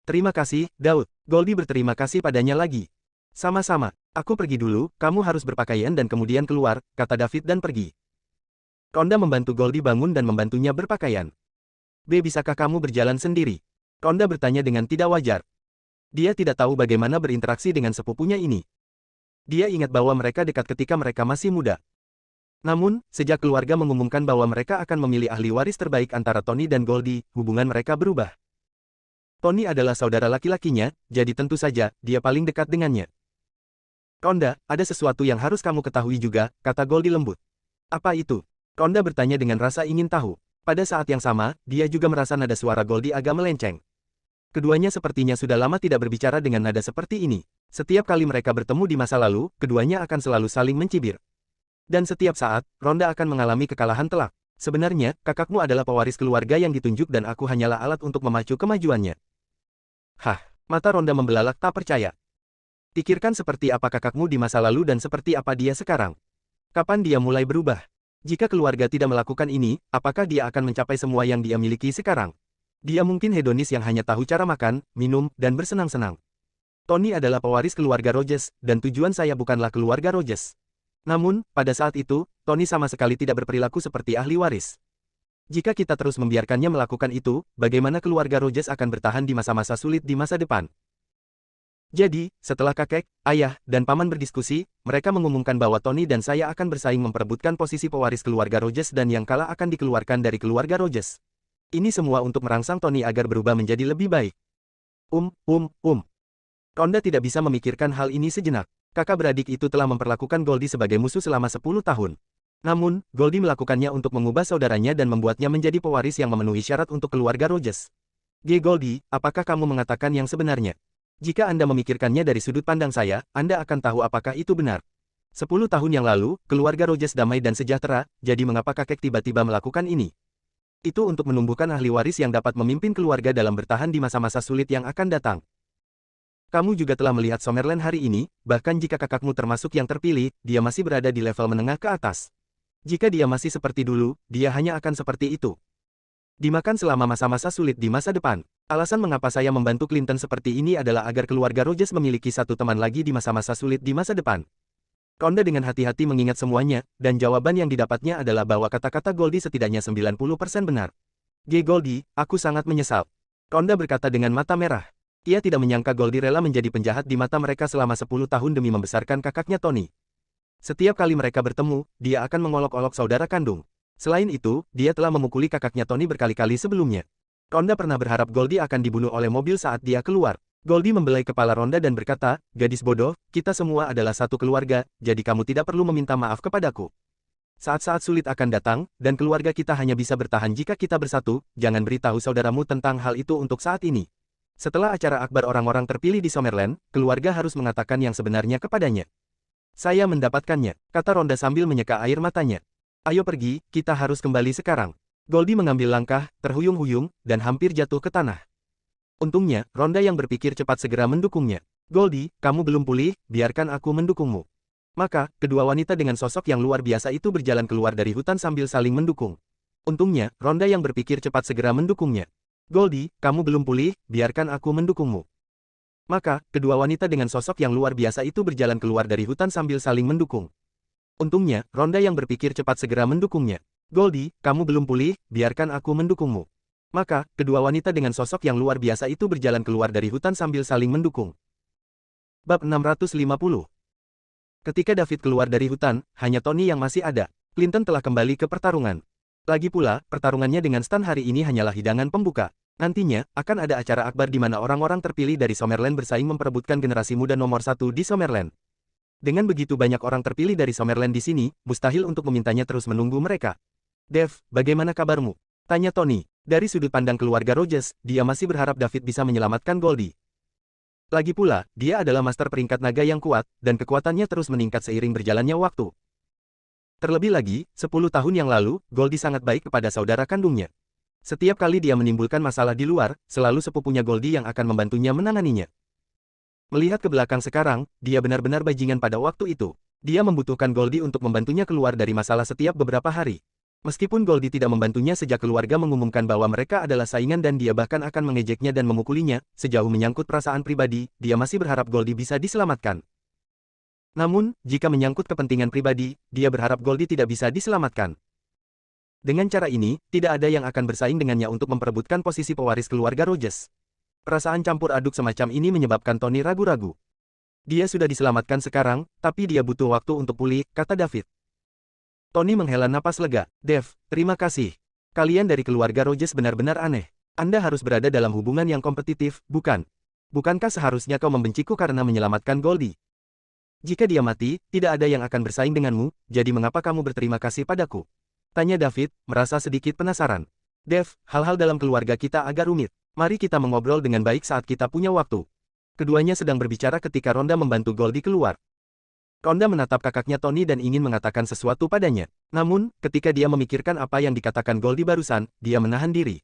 Terima kasih, Daud. Goldie berterima kasih padanya lagi. Sama-sama. Aku pergi dulu, kamu harus berpakaian dan kemudian keluar, kata David dan pergi. Ronda membantu Goldie bangun dan membantunya berpakaian. Bisakah kamu berjalan sendiri? Ronda bertanya dengan tidak wajar. Dia tidak tahu bagaimana berinteraksi dengan sepupunya ini. Dia ingat bahwa mereka dekat ketika mereka masih muda. Namun, sejak keluarga mengumumkan bahwa mereka akan memilih ahli waris terbaik antara Tony dan Goldie, hubungan mereka berubah. Tony adalah saudara laki-lakinya, jadi tentu saja, dia paling dekat dengannya. Ronda, ada sesuatu yang harus kamu ketahui juga, kata Goldie lembut. Apa itu? Ronda bertanya dengan rasa ingin tahu. Pada saat yang sama, dia juga merasa nada suara Goldie agak melenceng. Keduanya sepertinya sudah lama tidak berbicara dengan nada seperti ini. Setiap kali mereka bertemu di masa lalu, keduanya akan selalu saling mencibir. Dan setiap saat, Ronda akan mengalami kekalahan telak. Sebenarnya, kakakmu adalah pewaris keluarga yang ditunjuk dan aku hanyalah alat untuk memacu kemajuannya. Hah, mata Ronda membelalak tak percaya. Pikirkan seperti apa kakakmu di masa lalu dan seperti apa dia sekarang. Kapan dia mulai berubah? Jika keluarga tidak melakukan ini, apakah dia akan mencapai semua yang dia miliki sekarang? Dia mungkin hedonis yang hanya tahu cara makan, minum, dan bersenang-senang. Tony adalah pewaris keluarga Rogers, dan tujuan saya bukanlah keluarga Rogers. Namun, pada saat itu, Tony sama sekali tidak berperilaku seperti ahli waris. Jika kita terus membiarkannya melakukan itu, bagaimana keluarga Rogers akan bertahan di masa-masa sulit di masa depan? Jadi, setelah kakek, ayah, dan paman berdiskusi, mereka mengumumkan bahwa Tony dan saya akan bersaing memperebutkan posisi pewaris keluarga Rogers dan yang kalah akan dikeluarkan dari keluarga Rogers. Ini semua untuk merangsang Tony agar berubah menjadi lebih baik. Ronda tidak bisa memikirkan hal ini sejenak. Kakak beradik itu telah memperlakukan Goldie sebagai musuh selama 10 tahun. Namun, Goldie melakukannya untuk mengubah saudaranya dan membuatnya menjadi pewaris yang memenuhi syarat untuk keluarga Rogers. Goldie, apakah kamu mengatakan yang sebenarnya? Jika Anda memikirkannya dari sudut pandang saya, Anda akan tahu apakah itu benar. 10 tahun yang lalu, keluarga Rogers damai dan sejahtera, jadi mengapa kakek tiba-tiba melakukan ini? Itu untuk menumbuhkan ahli waris yang dapat memimpin keluarga dalam bertahan di masa-masa sulit yang akan datang. Kamu juga telah melihat Summerland hari ini, bahkan jika kakakmu termasuk yang terpilih, dia masih berada di level menengah ke atas. Jika dia masih seperti dulu, dia hanya akan seperti itu. Dimakan selama masa-masa sulit di masa depan. Alasan mengapa saya membantu Clinton seperti ini adalah agar keluarga Rogers memiliki satu teman lagi di masa-masa sulit di masa depan. Ronda dengan hati-hati mengingat semuanya, dan jawaban yang didapatnya adalah bahwa kata-kata Goldie setidaknya 90% benar. Goldie, aku sangat menyesal. Ronda berkata dengan mata merah. Ia tidak menyangka Goldie rela menjadi penjahat di mata mereka selama 10 tahun demi membesarkan kakaknya Tony. Setiap kali mereka bertemu, dia akan mengolok-olok saudara kandung. Selain itu, dia telah memukuli kakaknya Tony berkali-kali sebelumnya. Ronda pernah berharap Goldie akan dibunuh oleh mobil saat dia keluar. Goldie membelai kepala Ronda dan berkata, gadis bodoh, kita semua adalah satu keluarga, jadi kamu tidak perlu meminta maaf kepadaku. Saat-saat sulit akan datang, dan keluarga kita hanya bisa bertahan jika kita bersatu, jangan beritahu saudaramu tentang hal itu untuk saat ini. Setelah acara akbar orang-orang terpilih di Summerland, keluarga harus mengatakan yang sebenarnya kepadanya. Saya mendapatkannya, kata Ronda sambil menyeka air matanya. Ayo pergi, kita harus kembali sekarang. Goldie mengambil langkah, terhuyung-huyung, dan hampir jatuh ke tanah. Untungnya, Ronda yang berpikir cepat segera mendukungnya. Goldie, kamu belum pulih, biarkan aku mendukungmu. Maka, kedua wanita dengan sosok yang luar biasa itu berjalan keluar dari hutan sambil saling mendukung. Untungnya, Ronda yang berpikir cepat segera mendukungnya. Goldie, kamu belum pulih, biarkan aku mendukungmu. Maka, kedua wanita dengan sosok yang luar biasa itu berjalan keluar dari hutan sambil saling mendukung. Untungnya, Ronda yang berpikir cepat segera mendukungnya. Goldie, kamu belum pulih, biarkan aku mendukungmu. Maka, kedua wanita dengan sosok yang luar biasa itu berjalan keluar dari hutan sambil saling mendukung. Bab 650. Ketika David keluar dari hutan, hanya Tony yang masih ada. Clinton telah kembali ke pertarungan. Lagi pula, pertarungannya dengan Stan hari ini hanyalah hidangan pembuka. Nantinya, akan ada acara akbar di mana orang-orang terpilih dari Summerland bersaing memperebutkan generasi muda nomor 1 di Summerland. Dengan begitu banyak orang terpilih dari Summerland di sini, mustahil untuk memintanya terus menunggu mereka. Dev, bagaimana kabarmu? Tanya Tony. Dari sudut pandang keluarga Rogers, dia masih berharap David bisa menyelamatkan Goldie. Lagi pula, dia adalah master peringkat naga yang kuat, dan kekuatannya terus meningkat seiring berjalannya waktu. Terlebih lagi, 10 tahun yang lalu, Goldie sangat baik kepada saudara kandungnya. Setiap kali dia menimbulkan masalah di luar, selalu sepupunya Goldie yang akan membantunya menanganinya. Melihat ke belakang sekarang, dia benar-benar bajingan pada waktu itu. Dia membutuhkan Goldie untuk membantunya keluar dari masalah setiap beberapa hari. Meskipun Goldie tidak membantunya sejak keluarga mengumumkan bahwa mereka adalah saingan dan dia bahkan akan mengejeknya dan memukulinya, sejauh menyangkut perasaan pribadi, dia masih berharap Goldie bisa diselamatkan. Namun, jika menyangkut kepentingan pribadi, dia berharap Goldie tidak bisa diselamatkan. Dengan cara ini, tidak ada yang akan bersaing dengannya untuk memperebutkan posisi pewaris keluarga Rogers. Perasaan campur aduk semacam ini menyebabkan Tony ragu-ragu. Dia sudah diselamatkan sekarang, tapi dia butuh waktu untuk pulih, kata David. Tony menghela napas lega. Dev, terima kasih. Kalian dari keluarga Rogers benar-benar aneh. Anda harus berada dalam hubungan yang kompetitif, bukan? Bukankah seharusnya kau membenciku karena menyelamatkan Goldie? Jika dia mati, tidak ada yang akan bersaing denganmu, jadi mengapa kamu berterima kasih padaku? Tanya David, merasa sedikit penasaran. Dev, hal-hal dalam keluarga kita agak rumit. Mari kita mengobrol dengan baik saat kita punya waktu. Keduanya sedang berbicara ketika Rhonda membantu Goldie keluar. Rhonda menatap kakaknya Tony dan ingin mengatakan sesuatu padanya. Namun, ketika dia memikirkan apa yang dikatakan Goldie barusan, dia menahan diri.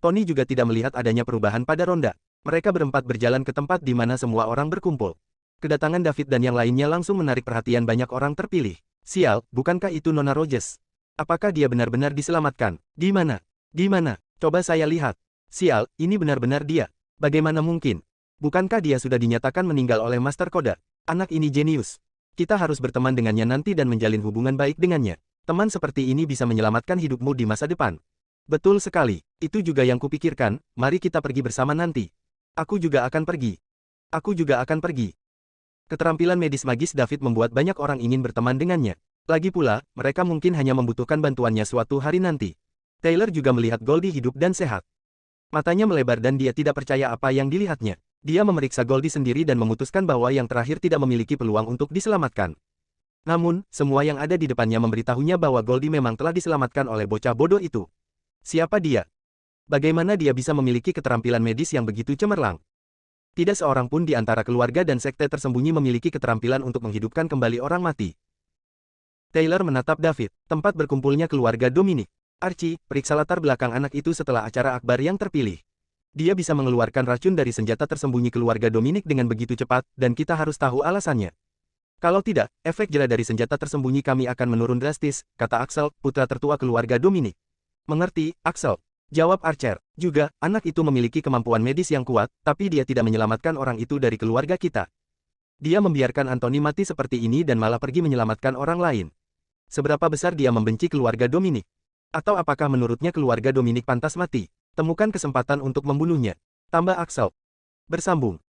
Tony juga tidak melihat adanya perubahan pada Rhonda. Mereka berempat berjalan ke tempat di mana semua orang berkumpul. Kedatangan David dan yang lainnya langsung menarik perhatian banyak orang terpilih. Sial, bukankah itu Nona Rogers? Apakah dia benar-benar diselamatkan? Di mana? Di mana? Coba saya lihat. Sial, ini benar-benar dia. Bagaimana mungkin? Bukankah dia sudah dinyatakan meninggal oleh Master Koda? Anak ini jenius. Kita harus berteman dengannya nanti dan menjalin hubungan baik dengannya. Teman seperti ini bisa menyelamatkan hidupmu di masa depan. Betul sekali. Itu juga yang kupikirkan, mari kita pergi bersama nanti. Aku juga akan pergi. Aku juga akan pergi. Keterampilan medis magis David membuat banyak orang ingin berteman dengannya. Lagi pula, mereka mungkin hanya membutuhkan bantuannya suatu hari nanti. Taylor juga melihat Goldie hidup dan sehat. Matanya melebar dan dia tidak percaya apa yang dilihatnya. Dia memeriksa Goldie sendiri dan memutuskan bahwa yang terakhir tidak memiliki peluang untuk diselamatkan. Namun, semua yang ada di depannya memberitahunya bahwa Goldie memang telah diselamatkan oleh bocah bodoh itu. Siapa dia? Bagaimana dia bisa memiliki keterampilan medis yang begitu cemerlang? Tidak seorang pun di antara keluarga dan sekte tersembunyi memiliki keterampilan untuk menghidupkan kembali orang mati. Taylor menatap David, tempat berkumpulnya keluarga Dominic. Archie, periksa latar belakang anak itu setelah acara akbar yang terpilih. Dia bisa mengeluarkan racun dari senjata tersembunyi keluarga Dominic dengan begitu cepat, dan kita harus tahu alasannya. Kalau tidak, efek jera dari senjata tersembunyi kami akan menurun drastis, kata Axel, putra tertua keluarga Dominic. Mengerti, Axel? Jawab Archer. Juga, anak itu memiliki kemampuan medis yang kuat, tapi dia tidak menyelamatkan orang itu dari keluarga kita. Dia membiarkan Anthony mati seperti ini dan malah pergi menyelamatkan orang lain. Seberapa besar dia membenci keluarga Dominic? Atau apakah menurutnya keluarga Dominic pantas mati? Temukan kesempatan untuk membunuhnya. Tambah Axel. Bersambung.